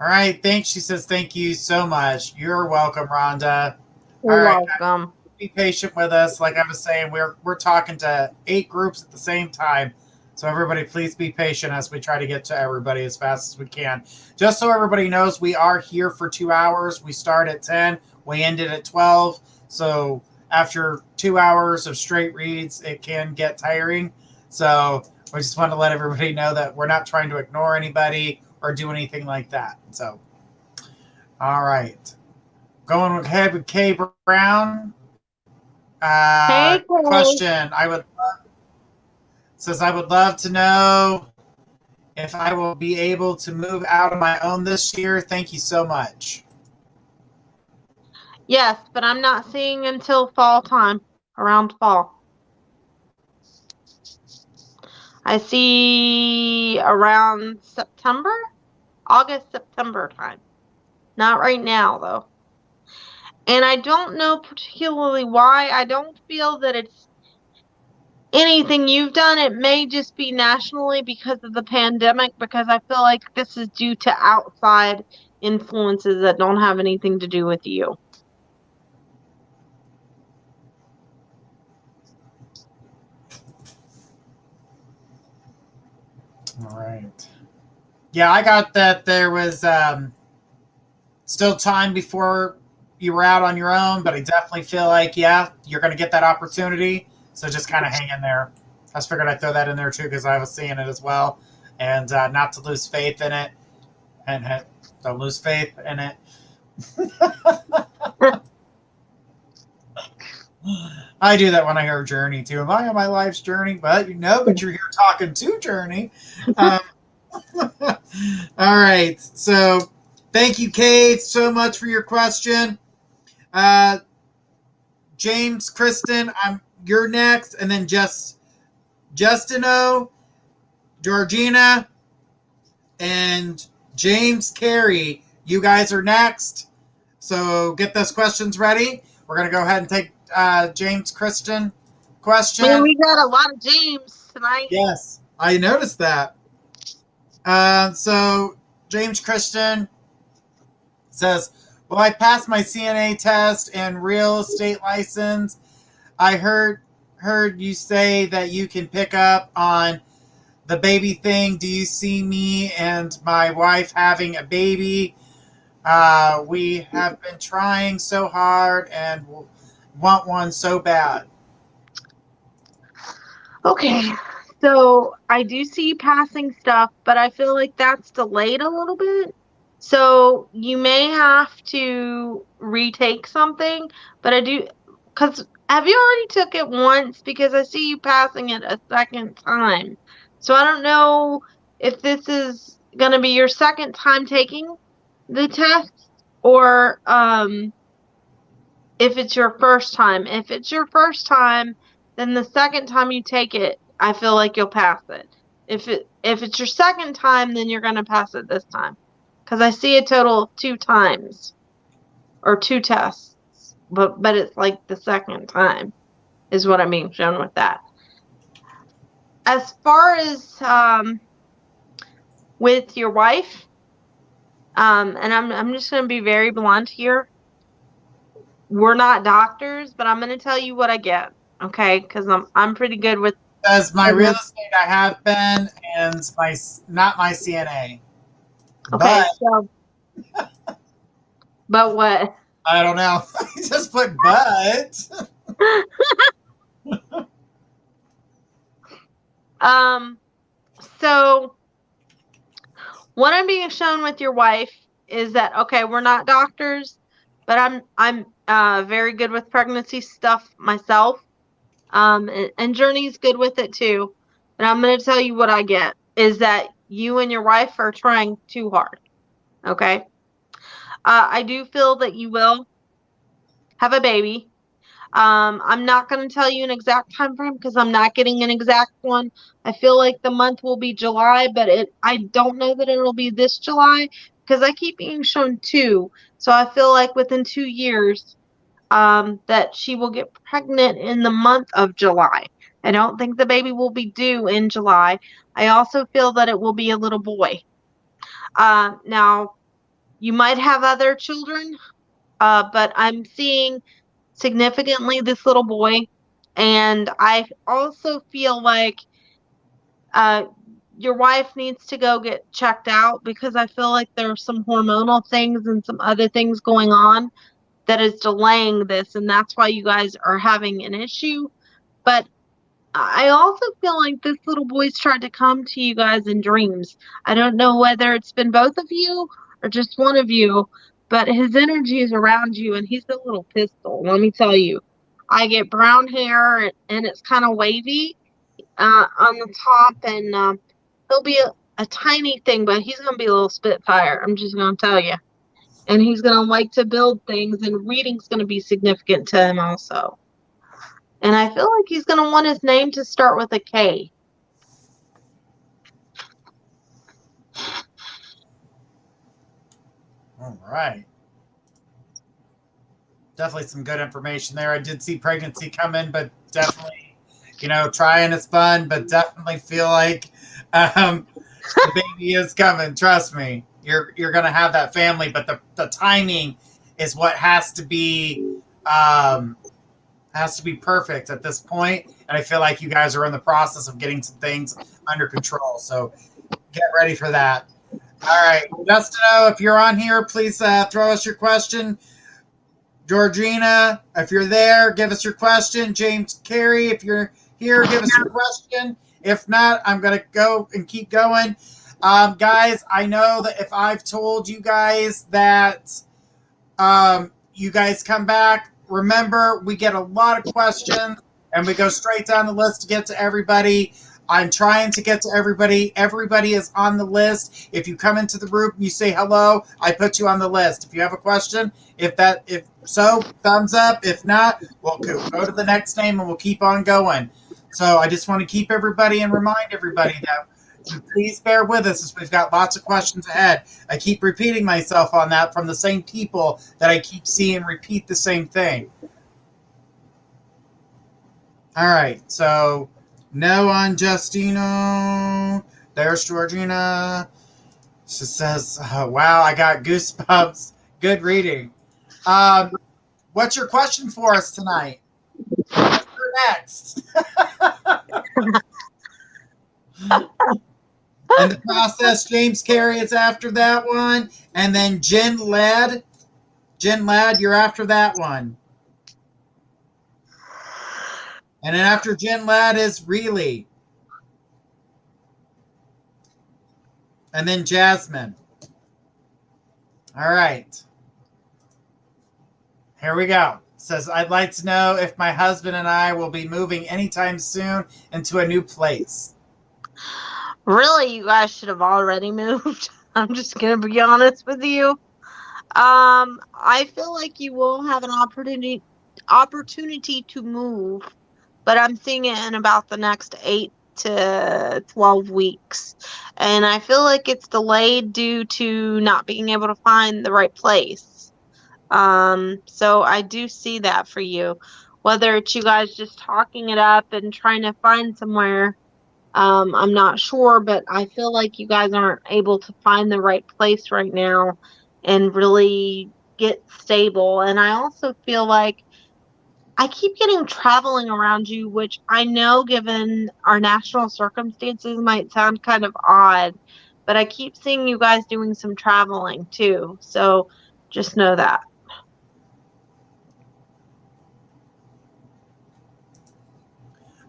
All right. Thanks. She says, thank you so much. You're welcome, Rhonda. You're All right. welcome. Be patient with us. Like I was saying, we're talking to 8 groups at the same time. So everybody, please be patient as we try to get to everybody as fast as we can. Just so everybody knows, we are here for 2 hours. We start at 10. We ended at 12. So after 2 hours of straight reads, it can get tiring. So we just want to let everybody know that we're not trying to ignore anybody or do anything like that. So, all right. Going ahead with Kay Brown. Hey, Kay. Question. I would love to know if I will be able to move out on my own this year. Thank you so much. Yes, but I'm not seeing until fall time, around fall. I see around August, September time. Not right now, though. And I don't know particularly why. I don't feel that it's anything you've done. It may just be nationally because of the pandemic, because I feel like this is due to outside influences that don't have anything to do with you. All right. Yeah, I got that there was still time before you were out on your own, but I definitely feel like, yeah, you're going to get that opportunity. So just kind of hang in there. I just figured I'd throw that in there too because I was seeing it as well, and not to lose faith in it, and don't lose faith in it. I do that when I hear Journey too. Am I on my life's journey? But but you're here talking to Journey. All right. So thank you, Kate, so much for your question. James, Kristen, you're next, and then Justino, Georgina, and James Carey. You guys are next. So get those questions ready. We're going to go ahead and take James Kristen question. Man, we got a lot of James tonight. Yes, I noticed that. So James Kristen says, will I pass my CNA test and real estate license? I heard you say that you can pick up on the baby thing. Do you see me and my wife having a baby? We have been trying so hard and want one so bad. Okay, so I do see you passing stuff, but I feel like that's delayed a little bit. So you may have to retake something, but because have you already took it once? Because I see you passing it a second time. So I don't know if this is going to be your second time taking the test or if it's your first time. If it's your first time, then the second time you take it, I feel like you'll pass it. If it's your second time, then you're going to pass it this time. Because I see a total of 2 times. Or 2 tests. But it's like the second time is what I mean shown with that. As far as with your wife, and I'm just going to be very blunt here. We're not doctors, but I'm going to tell you what I get, okay? Because I'm pretty good with. As my real estate, I have been, and not my CNA. Okay, so. But what? I don't know. I just put but. So what I'm being shown with your wife is that, okay, we're not doctors, but I'm very good with pregnancy stuff myself. And Journey's good with it too. But I'm going to tell you what I get is that you and your wife are trying too hard. Okay. I do feel that you will have a baby. I'm not going to tell you an exact time frame because I'm not getting an exact one. I feel like the month will be July, but I don't know that it'll be this July because I keep being shown 2. So I feel like within 2 years that she will get pregnant in the month of July. I don't think the baby will be due in July. I also feel that it will be a little boy. Now, you might have other children, but I'm seeing significantly this little boy, and I also feel like your wife needs to go get checked out because I feel like there's some hormonal things and some other things going on that is delaying this, and that's why you guys are having an issue. But I also feel like this little boy's tried to come to you guys in dreams. I don't know whether it's been both of you or just one of you, but his energy is around you, and he's a little pistol. Let me tell you. I get brown hair, and it's kind of wavy on the top, and he'll be a tiny thing, but he's going to be a little spitfire. I'm just going to tell you. And he's going to like to build things, and reading's going to be significant to him also. And I feel like he's going to want his name to start with a K. All right. Definitely some good information there. I did see pregnancy come in, but definitely, trying is fun, but definitely feel like the baby is coming. Trust me. You're going to have that family, but the timing is what has to be perfect at this point. And I feel like you guys are in the process of getting some things under control. So get ready for that. All right. Justino, if you're on here, please throw us your question. Georgina, if you're there, give us your question. James Carey, if you're here, give us your question. If not, I'm going to go and keep going. Guys, I know that if I've told you guys that you guys come back, remember, we get a lot of questions and we go straight down the list to get to everybody. I'm trying to get to everybody. Everybody is on the list. If you come into the group and you say hello, I put you on the list. If you have a question, if so, thumbs up. If not, we'll go to the next name and we'll keep on going. So I just want to keep everybody and remind everybody that please bear with us as we've got lots of questions ahead. I keep repeating myself on that from the same people that I keep seeing repeat the same thing. All right, so no on Justino. There's Georgina. She says, oh, wow, I got goosebumps. Good reading. What's your question for us tonight? What's your next? In the process, James Carey is after that one. And then Jen Ladd. Jen Ladd, you're after that one. And then after Jen Ladd is Really. And then Jasmine. All right. Here we go. It says, I'd like to know if my husband and I will be moving anytime soon into a new place. Really, you guys should have already moved. I'm just going to be honest with you. I feel like you will have an opportunity to move, but I'm seeing it in about the next 8 to 12 weeks. And I feel like it's delayed due to not being able to find the right place. So I do see that for you. Whether it's you guys just talking it up and trying to find somewhere, I'm not sure, but I feel like you guys aren't able to find the right place right now and really get stable. And I also feel like I keep getting traveling around you, which I know given our national circumstances might sound kind of odd, but I keep seeing you guys doing some traveling too. So just know that.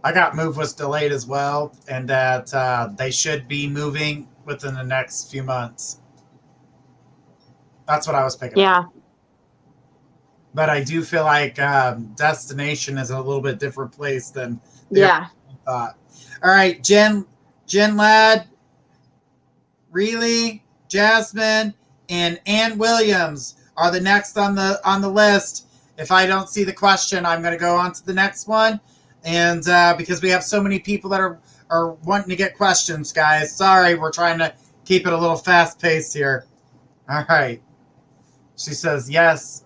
I got move was delayed as well, and that they should be moving within the next few months. That's what I was picking up. But I do feel like destination is a little bit different place than I thought. All right, Jen Ladd, Really, Jasmine, and Ann Williams are the next on the list. If I don't see the question, I'm going to go on to the next one. And because we have so many people that are wanting to get questions, guys. Sorry, we're trying to keep it a little fast-paced here. All right. She says, yes.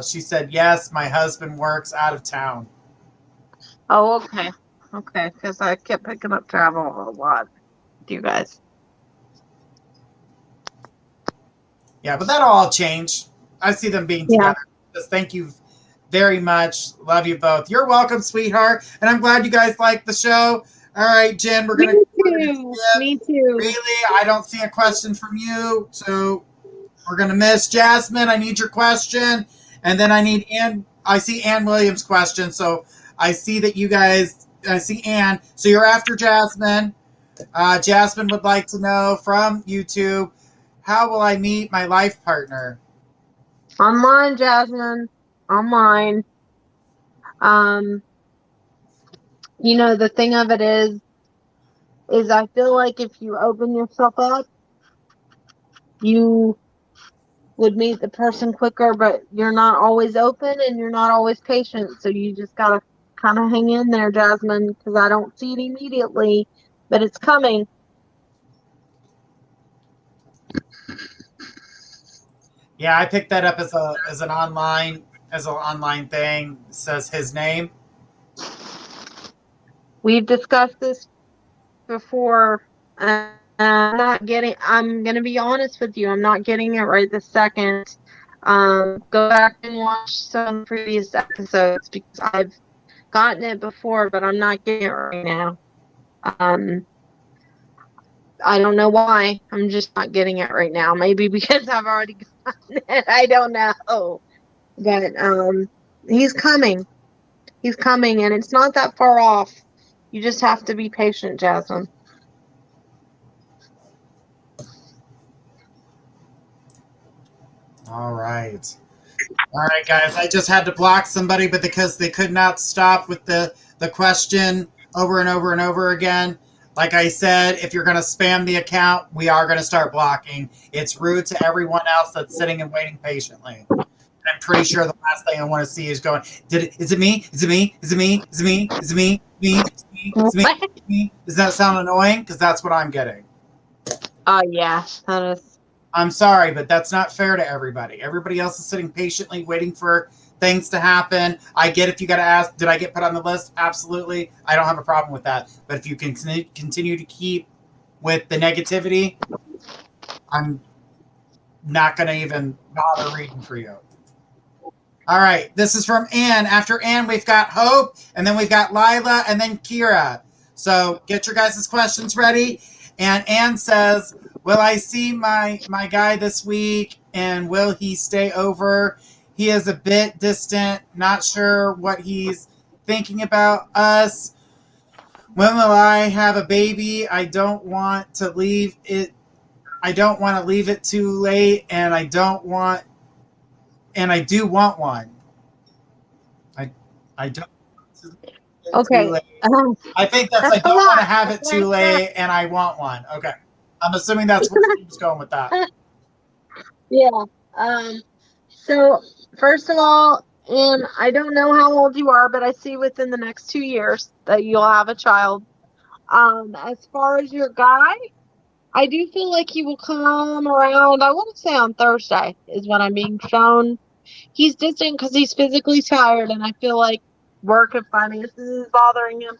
She said, yes, my husband works out of town. Oh, okay. Okay, because I kept picking up travel a lot with you guys. Yeah, but that'll all change. I see them being together. Just thank you very much. Love you both. You're welcome, sweetheart. And I'm glad you guys like the show. All right, Jen, we're going to... Me too. Really, I don't see a question from you, so we're going to miss Jasmine. I need your question. And then I see Ann Williams' question, so I see that you guys... I see Ann. So you're after Jasmine. Jasmine would like to know from YouTube, how will I meet my life partner? Online, Jasmine. Online. You know, the thing of it is I feel like if you open yourself up, you would meet the person quicker, but you're not always open and you're not always patient. So you just got to kind of hang in there, Jasmine, because I don't see it immediately, but it's coming. Yeah, I picked that up as an online thing. It says his name. We've discussed this before. I'm going to be honest with you. I'm not getting it right this second. Go back and watch some previous episodes because I've gotten it before, but I'm not getting it right now. I don't know why. I'm just not getting it right now. Maybe because I've already gotten it. I don't know. But he's coming. He's coming, and it's not that far off. You just have to be patient, Jasmine. All right. All right, guys. I just had to block somebody, but because they could not stop with the question over and over and over again. Like I said, if you're going to spam the account, we are going to start blocking. It's rude to everyone else that's sitting and waiting patiently. And I'm pretty sure the last thing I want to see is going, is it me? Is it me? Is it me? Is it me? Is it me? Me? Is it me? Is it me? Is it me? Does that sound annoying? Because that's what I'm getting. Oh, yeah. That is. I'm sorry, but that's not fair to everybody. Everybody else is sitting patiently waiting for things to happen. I get if you got to ask, did I get put on the list? Absolutely. I don't have a problem with that. But if you can continue to keep with the negativity, I'm not going to even bother reading for you. All right. This is from Ann. After Ann, we've got Hope, and then we've got Lila, and then Kira. So get your guys' questions ready. And Ann says, will I see my guy this week, and will he stay over? He is a bit distant, not sure what he's thinking about us. When will I have a baby? I don't want to leave it. I don't want to leave it too late, and I do want one. I don't want to Okay. too late. I think that's I don't want to have it too late, and I want one. Okay. I'm assuming that's where she's going with that. Yeah. So, first of all, and I don't know how old you are, but I see within the next 2 years that you'll have a child. As far as your guy, I do feel like he will come around, I want to say on Thursday is what I'm being shown. He's distant because he's physically tired, and I feel like work and finances is bothering him.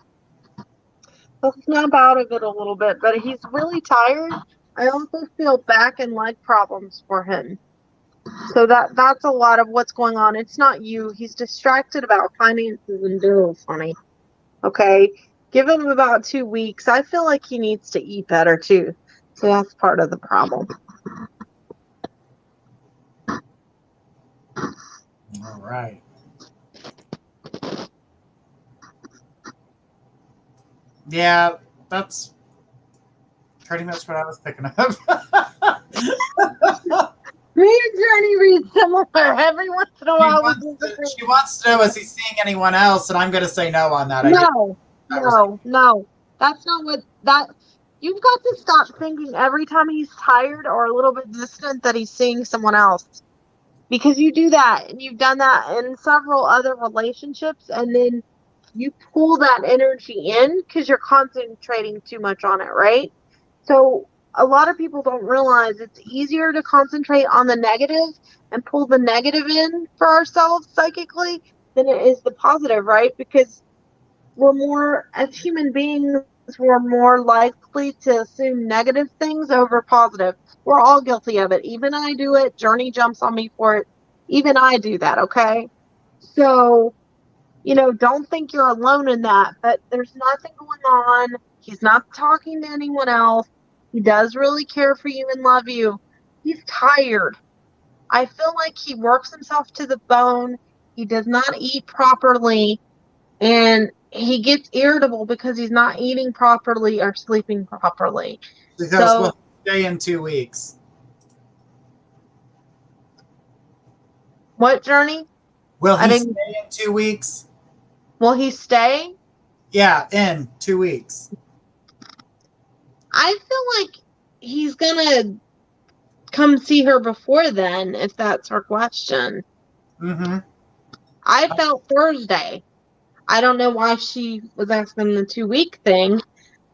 He'll snap out of it a little bit, but he's really tired. I also feel back and leg problems for him. So that's a lot of what's going on. It's not you. He's distracted about finances and bills, honey. Okay? Give him about 2 weeks. I feel like he needs to eat better, too. So that's part of the problem. All right. Yeah, that's pretty much what I was picking up. Me and Journey read similar every once in a while. She wants to know, is he seeing anyone else? And I'm going to say no on that. No. That's not what that. You've got to stop thinking every time he's tired or a little bit distant that he's seeing someone else. Because you do that, and you've done that in several other relationships, and then you pull that energy in because you're concentrating too much on it, right? So a lot of people don't realize it's easier to concentrate on the negative and pull the negative in for ourselves psychically than it is the positive, right? Because we're more, as human beings, we're more likely to assume negative things over positive. We're all guilty of it. Even I do it. Journey jumps on me for it. Even I do that, okay? So, don't think you're alone in that, but there's nothing going on. He's not talking to anyone else. He does really care for you and love you. He's tired. I feel like he works himself to the bone. He does not eat properly, and he gets irritable because he's not eating properly or sleeping properly. Because we'll stay in 2 weeks. What, Journey? Will he stay in 2 weeks? Will he stay? Yeah, in 2 weeks. I feel like he's gonna come see her before then, if that's her question. Mm-hmm. I felt Thursday. I don't know why she was asking the 2-week thing,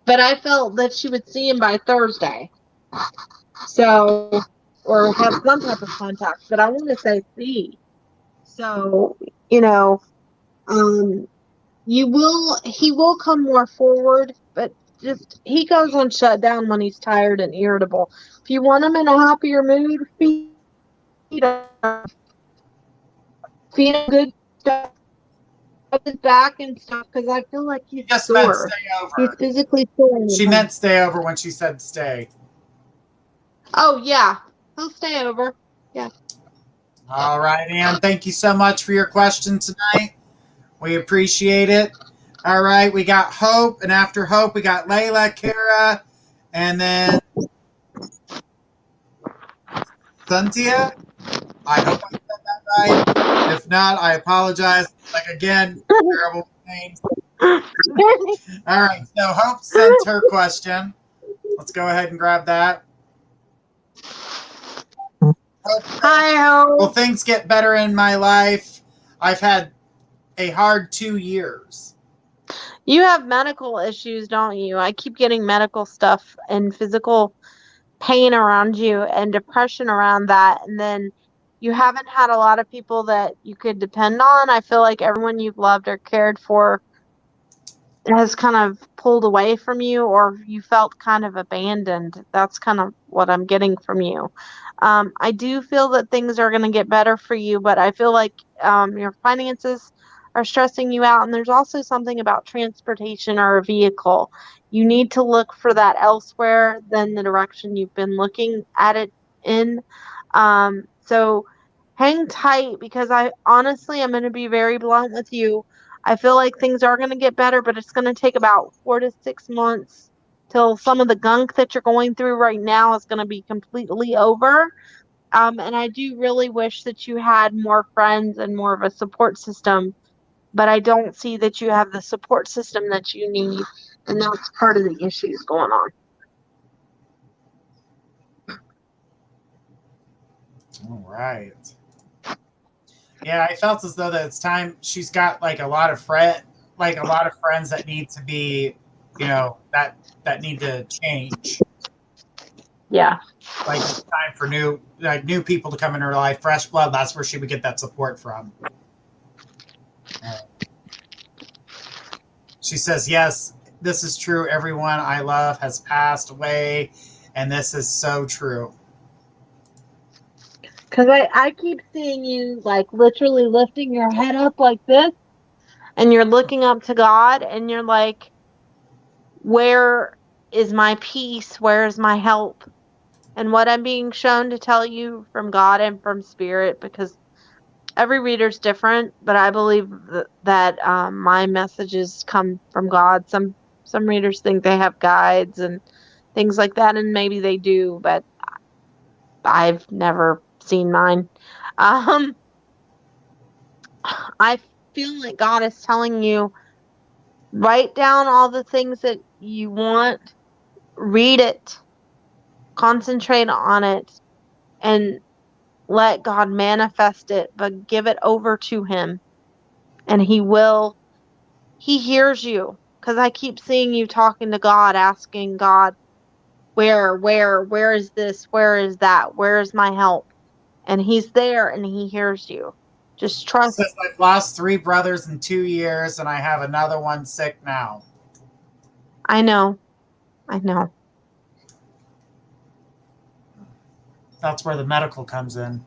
but I felt that she would see him by Thursday. So, or have some type of contact, but I want to say see. So, he will come more forward, but just, he goes on shutdown when he's tired and irritable. If you want him in a happier mood, feed him good stuff, his back and stuff, because I feel like he's sore. He's physically sore. She meant stay over when she said stay. Oh, yeah. He'll stay over. Yeah. All right, Ann. Thank you so much for your question tonight. We appreciate it. All right, we got Hope, and after Hope, we got Layla, Kara, and then Cynthia. I hope I said that right. If not, I apologize. Like, again, terrible names. All right, so Hope sent her question. Let's go ahead and grab that. Hope says, Hi, will Hope. things get better in my life? I've had a hard 2 years. You have medical issues, don't you? I keep getting medical stuff and physical pain around you and depression around that. And then you haven't had a lot of people that you could depend on. I feel like everyone you've loved or cared for has kind of pulled away from you, or you felt kind of abandoned. That's kind of what I'm getting from you. I do feel that things are going to get better for you, but I feel like your finances are stressing you out, and there's also something about transportation or a vehicle. You need to look for that elsewhere than the direction you've been looking at it in. So hang tight, because I honestly, I'm going to be very blunt with you. I feel like things are going to get better, but it's going to take about 4 to 6 months till some of the gunk that you're going through right now is going to be completely over. And I do really wish that you had more friends and more of a support system, but I don't see that you have the support system that you need. And that's part of the issues going on. All right. Yeah, I felt as though that it's time. She's got like a lot of friends that need to be, that need to change. Yeah. Like, it's time for new people to come in her life, fresh blood. That's where she would get that support from. She says, "Yes, this is true. Everyone I love has passed away, and this is so true." Because I keep seeing you like literally lifting your head up like this, and you're looking up to God, and you're like, where is my peace? Where is my help? And what I'm being shown to tell you from God and from Spirit, because every reader's different, but I believe that my messages come from God. Some readers think they have guides and things like that, and maybe they do, but I've never seen mine. Um, I feel like God is telling you, write down all the things that you want, read it, concentrate on it, and let God manifest it, but give it over to Him, and He hears you. Because I keep seeing you talking to God, asking God, where is this? Where is that? Where is my help? And He's there and He hears you. Just She trust. says, "I've lost 3 brothers in 2 years, and I have another one sick now." I know. I know. That's where the medical comes in.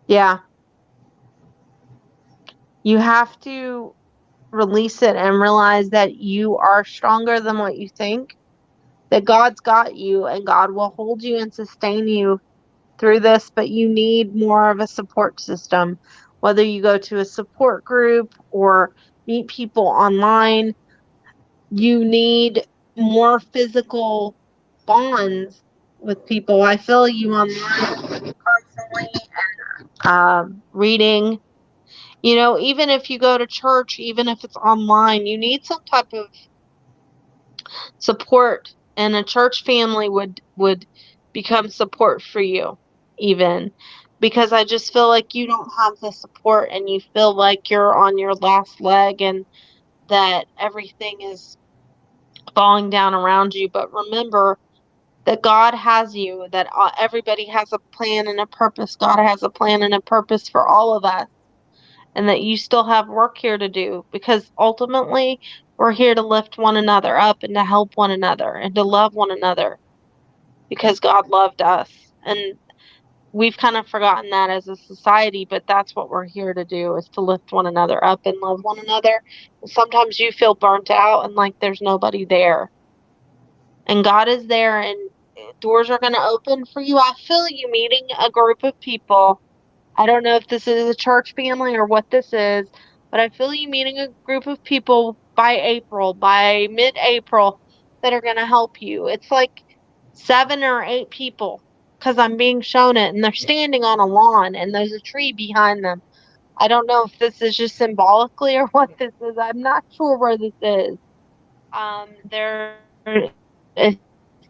Yeah. You have to release it and realize that you are stronger than what you think, that God's got you and God will hold you and sustain you through this, but you need more of a support system, whether you go to a support group or meet people online. You need more physical bonds with people. I feel you online constantly, reading. Even if you go to church, even if it's online, you need some type of support, and a church family would become support for you, even because I just feel like you don't have the support, and you feel like you're on your last leg, and that everything is falling down around you. But remember that God has you, that everybody has a plan and a purpose. God has a plan and a purpose for all of us, and that you still have work here to do, because ultimately we're here to lift one another up and to help one another and to love one another, because God loved us. And we've kind of forgotten that as a society, but that's what we're here to do, is to lift one another up and love one another. And sometimes you feel burnt out and like there's nobody there. And God is there, and doors are going to open for you. I feel you meeting a group of people. I don't know if this is a church family or what this is, but I feel you meeting a group of people by mid-April, that are going to help you. It's like 7 or 8 people, because I'm being shown it, and they're standing on a lawn, and there's a tree behind them. I don't know if this is just symbolically or what this is. I'm not sure where this is. There is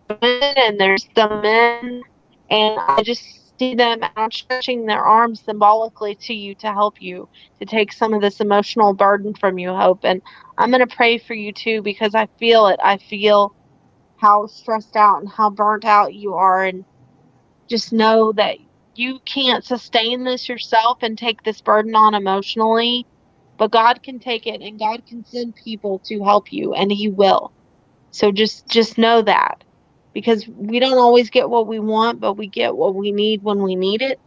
women and there's some men, and I just see them outstretching their arms symbolically to you to help you to take some of this emotional burden from you, Hope. And I'm going to pray for you too, because I feel it. I feel how stressed out and how burnt out you are, and just know that you can't sustain this yourself and take this burden on emotionally, but God can take it, and God can send people to help you, and He will. So just know that, because we don't always get what we want, but we get what we need when we need it.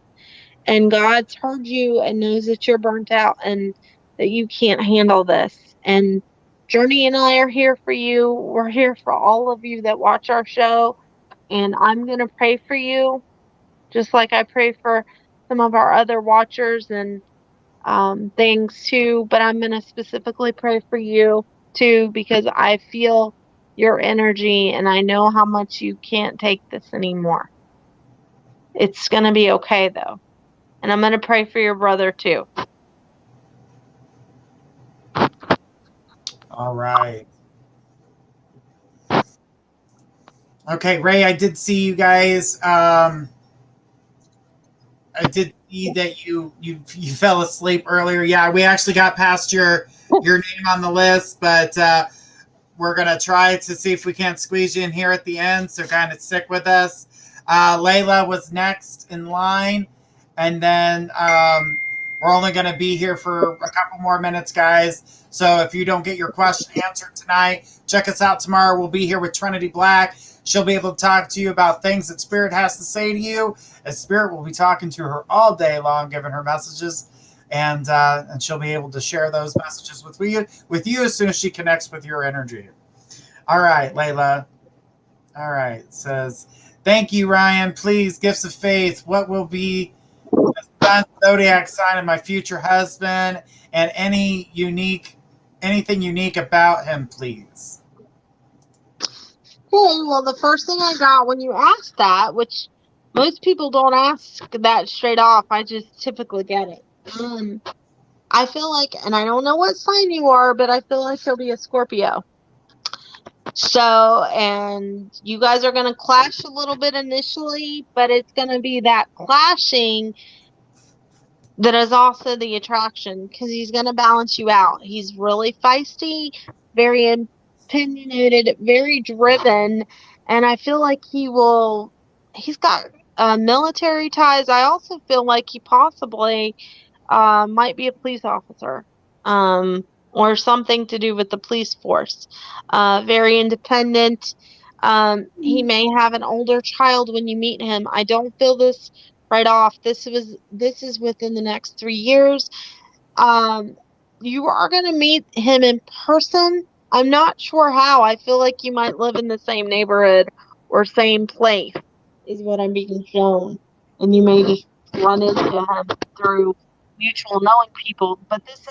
And God's heard you and knows that you're burnt out and that you can't handle this. And Journey and I are here for you. We're here for all of you that watch our show. And I'm going to pray for you, just like I pray for some of our other watchers and things too. But I'm going to specifically pray for you too, because I feel your energy and I know how much you can't take this anymore. It's going to be okay though. And I'm going to pray for your brother too. All right. Okay, Ray, I did see you guys. I did see that you fell asleep earlier. Yeah, we actually got past your name on the list, but we're gonna try to see if we can't squeeze you in here at the end. So kind of stick with us. Layla was next in line, and then we're only gonna be here for a couple more minutes, guys. So if you don't get your question answered tonight, check us out tomorrow. We'll be here with Trinity Black. She'll be able to talk to you about things that Spirit has to say to you. As Spirit will be talking to her all day long, giving her messages, and she'll be able to share those messages with you as soon as she connects with your energy. All right, Layla. All right, it says, thank you, Ryan. Please, gifts of faith. What will be the sun zodiac sign of my future husband, and anything unique about him, please? Okay, well, the first thing I got when you asked that, which most people don't ask that straight off, I just typically get it. I feel like, and I don't know what sign you are, but I feel like he'll be a Scorpio. So, and you guys are going to clash a little bit initially, but it's going to be that clashing that is also the attraction, because he's going to balance you out. He's really feisty, very opinionated, very driven, and I feel like he's got military ties. I also feel like he possibly might be a police officer, or something to do with the police force. Very independent. He may have an older child when you meet him. I don't feel this right off. This is within the next 3 years. You are going to meet him in person. I'm not sure how. I feel like you might live in the same neighborhood or same place, is what I'm being shown. And you may just run into him through mutual knowing people. But this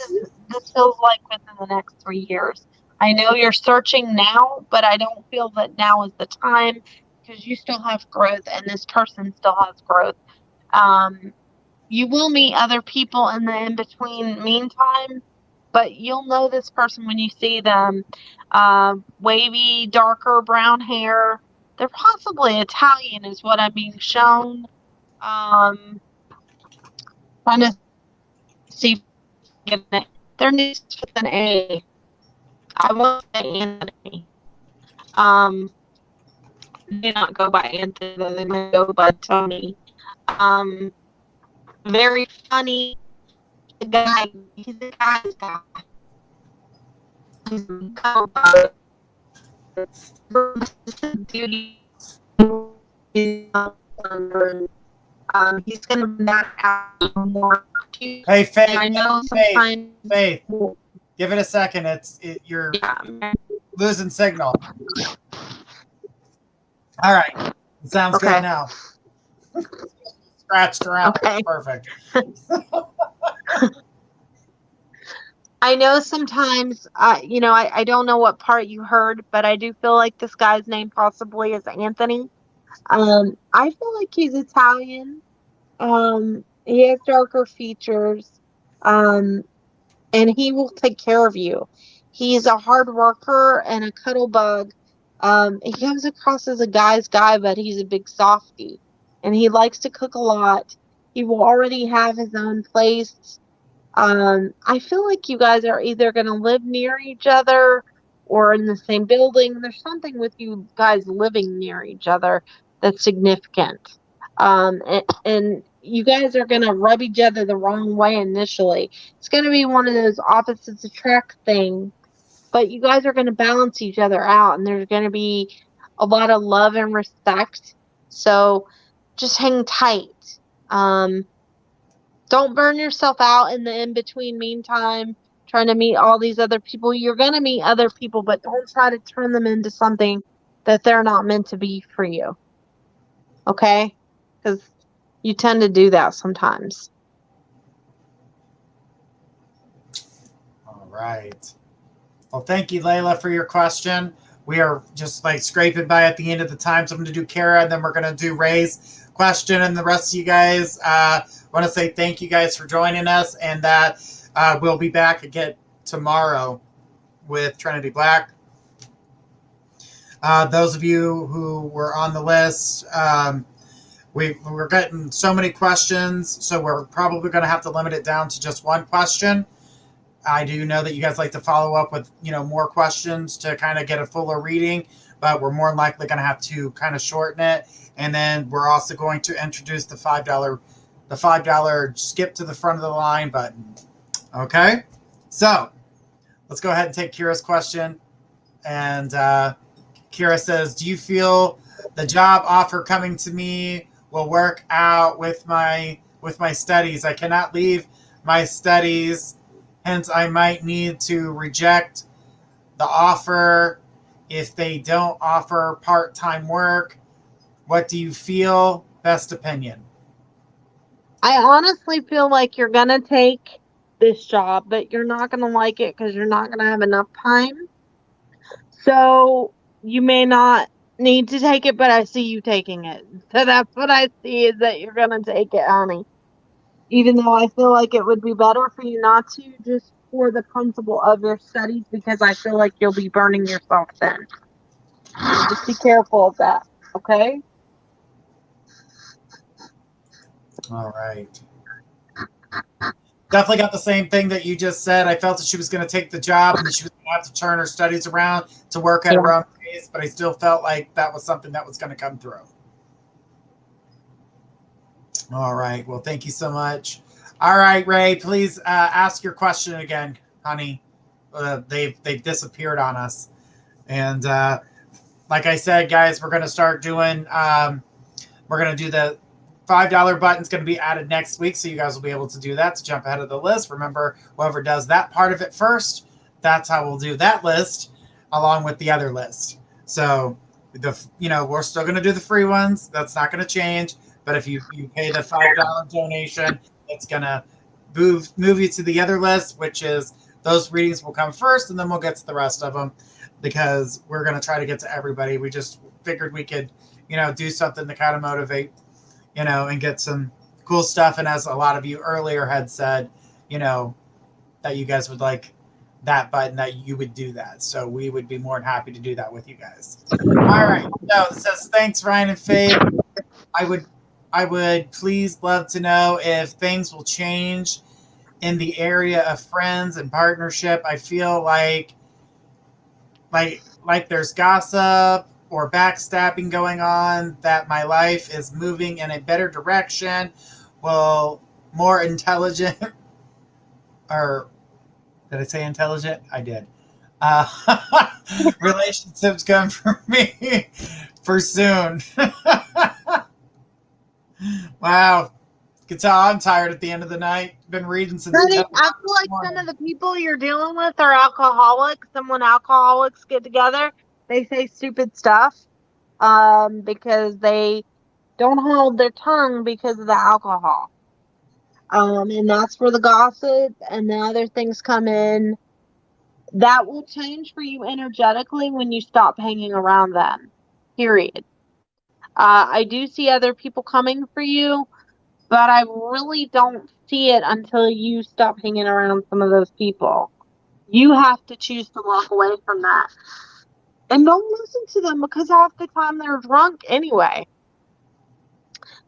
feels like within the next 3 years. I know you're searching now, but I don't feel that now is the time, because you still have growth and this person still has growth. You will meet other people in the in-between meantime, but you'll know this person when you see them. Wavy, darker brown hair. They're possibly Italian is what I'm being shown. Trying to see if their names with an A. I won't say Anthony. They not go by Anthony, they may go by Tony. Very funny guy. He's a guy's guy. Beauty. He's gonna bring that out more. Hey, Faith. I know sometimes. Faith. Give it a second. You're losing signal. All right. It sounds good now. Scratched around. Okay. Perfect. I know sometimes, I don't know what part you heard, but I do feel like this guy's name possibly is Anthony. I feel like he's Italian. He has darker features. Um, and he will take care of you. He's a hard worker and a cuddle bug. He comes across as a guy's guy, but he's a big softie, and he likes to cook a lot. He will already have his own place. I feel like you guys are either going to live near each other or in the same building. There's something with you guys living near each other that's significant. And you guys are going to rub each other the wrong way initially. It's going to be one of those opposites attract things, but you guys are going to balance each other out, and there's going to be a lot of love and respect. So just hang tight. Um, don't burn yourself out in the in-between meantime, trying to meet all these other people. You're going to meet other people, but don't try to turn them into something that they're not meant to be for you. Okay? Because you tend to do that sometimes. All right. Well, thank you, Layla, for your question. We are just like scraping by at the end of the time, so I'm going to do Kara, and then we're going to do Ray's question, and the rest of you guys. Want to say thank you guys for joining us, and that we'll be back again tomorrow with Trinity Black. Those of you who were on the list, we're getting so many questions, so we're probably going to have to limit it down to just one question. I do know that you guys like to follow up with, more questions to kind of get a fuller reading, but we're more than likely going to have to kind of shorten it. And then we're also going to introduce the $5 skip to the front of the line button. Okay. So let's go ahead and take Kira's question. And Kira says, do you feel the job offer coming to me will work out with my studies? I cannot leave my studies. Hence, I might need to reject the offer if they don't offer part-time work. What do you feel? Best opinion. I honestly feel like you're going to take this job, but you're not going to like it because you're not going to have enough time. So you may not need to take it, but I see you taking it. So that's what I see, is that you're going to take it, honey. Even though I feel like it would be better for you not to, just for the principle of your studies, because I feel like you'll be burning yourself then. So just be careful of that, okay? All right. Definitely got the same thing that you just said. I felt that she was going to take the job and that she was going to have to turn her studies around to work at her own pace, but I still felt like that was something that was going to come through. All right. Well, thank you so much. All right, Ray, please ask your question again, honey. They've disappeared on us. And like I said, guys, we're going to start doing, we're going to do the $5 button is going to be added next week, so you guys will be able to do that to jump ahead of the list. Remember, whoever does that part of it first, that's how we'll do that list along with the other list. So, we're still going to do the free ones. That's not going to change. But if you pay the $5 donation, it's going to move you to the other list, which is those readings will come first, and then we'll get to the rest of them because we're going to try to get to everybody. We just figured we could, do something to kind of motivate, and get some cool stuff. And as a lot of you earlier had said, that you guys would like that button, that you would do that. So we would be more than happy to do that with you guys. All right. So it says, thanks, Ryan and Faith. I would please love to know if things will change in the area of friends and partnership. I feel like there's gossip or backstabbing going on, that my life is moving in a better direction. Well, more intelligent, or did I say intelligent? I did. Relationships come for me for soon. Wow. You can tell I'm tired at the end of the night. Been reading since Honey, I feel like some of the people you're dealing with are alcoholics. And when alcoholics get together, they say stupid stuff because they don't hold their tongue because of the alcohol. And that's where the gossip and the other things come in. That will change for you energetically when you stop hanging around them. Period. I do see other people coming for you, but I really don't see it until you stop hanging around some of those people. You have to choose to walk away from that. And don't listen to them because half the time they're drunk anyway.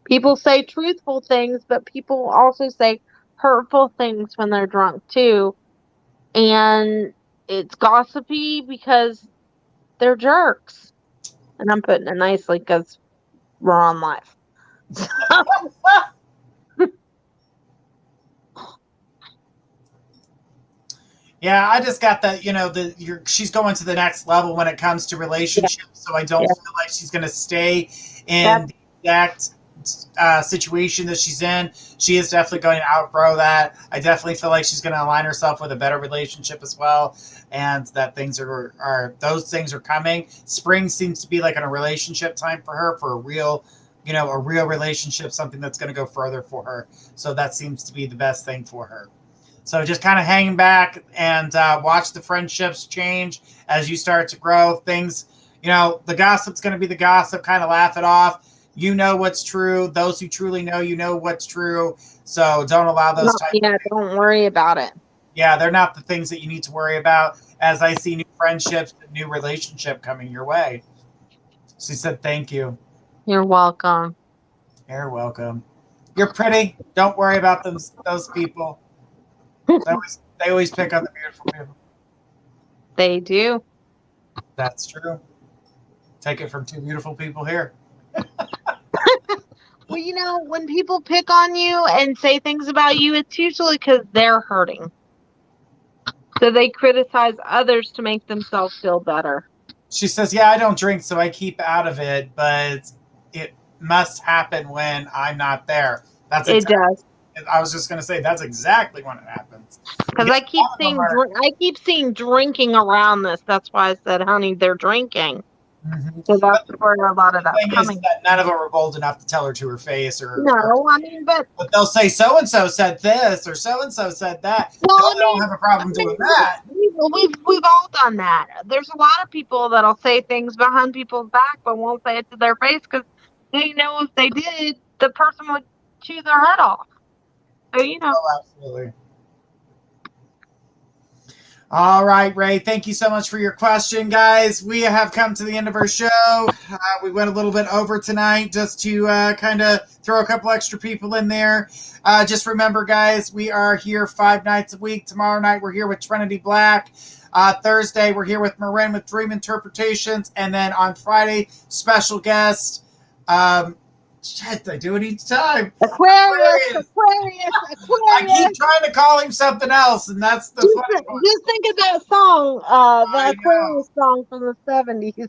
People say truthful things, but people also say hurtful things when they're drunk too. And it's gossipy because they're jerks. And I'm putting it nicely because we're on live. Yeah, I just got that, she's going to the next level when it comes to relationships, so I don't feel like she's going to stay in the exact situation that she's in. She is definitely going to outgrow that. I definitely feel like she's going to align herself with a better relationship as well, and that those things are coming. Spring seems to be like a relationship time for her, for a real relationship, something that's going to go further for her. So that seems to be the best thing for her. So just kind of hang back and watch the friendships change as you start to grow. Things, the gossip's going to be the gossip, kind of laugh it off. You know what's true. Those who truly know what's true. So don't allow those types of things. Don't worry about it. Yeah, they're not the things that you need to worry about as I see new friendships, a new relationship coming your way. She said, thank you. You're welcome. You're welcome. You're pretty. Don't worry about those people. They always pick on the beautiful people. They do. That's true. Take it from two beautiful people here. Well, when people pick on you and say things about you, it's usually because they're hurting. So they criticize others to make themselves feel better. She says, yeah, I don't drink, so I keep out of it, but it must happen when I'm not there. It does. I was just going to say that's exactly when it happens. Because I keep seeing drinking around this. That's why I said, honey, they're drinking. Mm-hmm. So that's where a lot of that's coming. That none of them are bold enough to tell her to her face, but they'll say so and so said this or so and so said that. Well, don't have a problem doing that. We've all done that. There's a lot of people that'll say things behind people's back, but won't say it to their face because they know if they did, the person would chew their head off. So Oh, absolutely. All right, Ray. Thank you so much for your question, guys. We have come to the end of our show. We went a little bit over tonight just to kind of throw a couple extra people in there. Just remember, guys, we are here 5 nights a week. Tomorrow night, we're here with Trinity Black. Thursday, we're here with Marin with Dream Interpretations. And then on Friday, special guest. Shit, I do it each time. Aquarius. I keep trying to call him something else, and that's the funny part. Just think of that song, the Aquarius song from the 70s.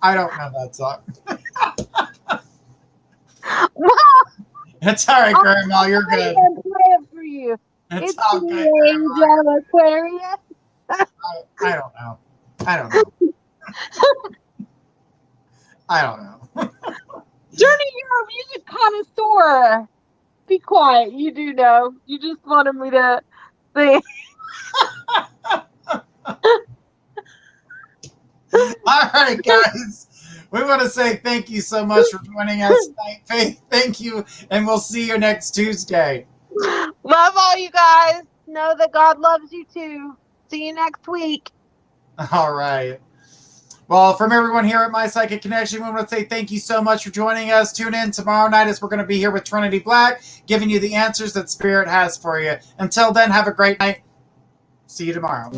I don't know that song. Well, it's all right, Grandma. You're good. I'm praying for you. It's all good. Angel Aquarius. I don't know. I don't know. Journey, you're a music connoisseur. Be quiet. You do know. You just wanted me to say. All right, guys. We want to say thank you so much for joining us tonight. Faith, thank you, and we'll see you next Tuesday. Love all you guys. Know that God loves you too. See you next week. All right. Well, from everyone here at My Psychic Connection, we want to say thank you so much for joining us. Tune in tomorrow night as we're going to be here with Trinity Black, giving you the answers that Spirit has for you. Until then, have a great night. See you tomorrow.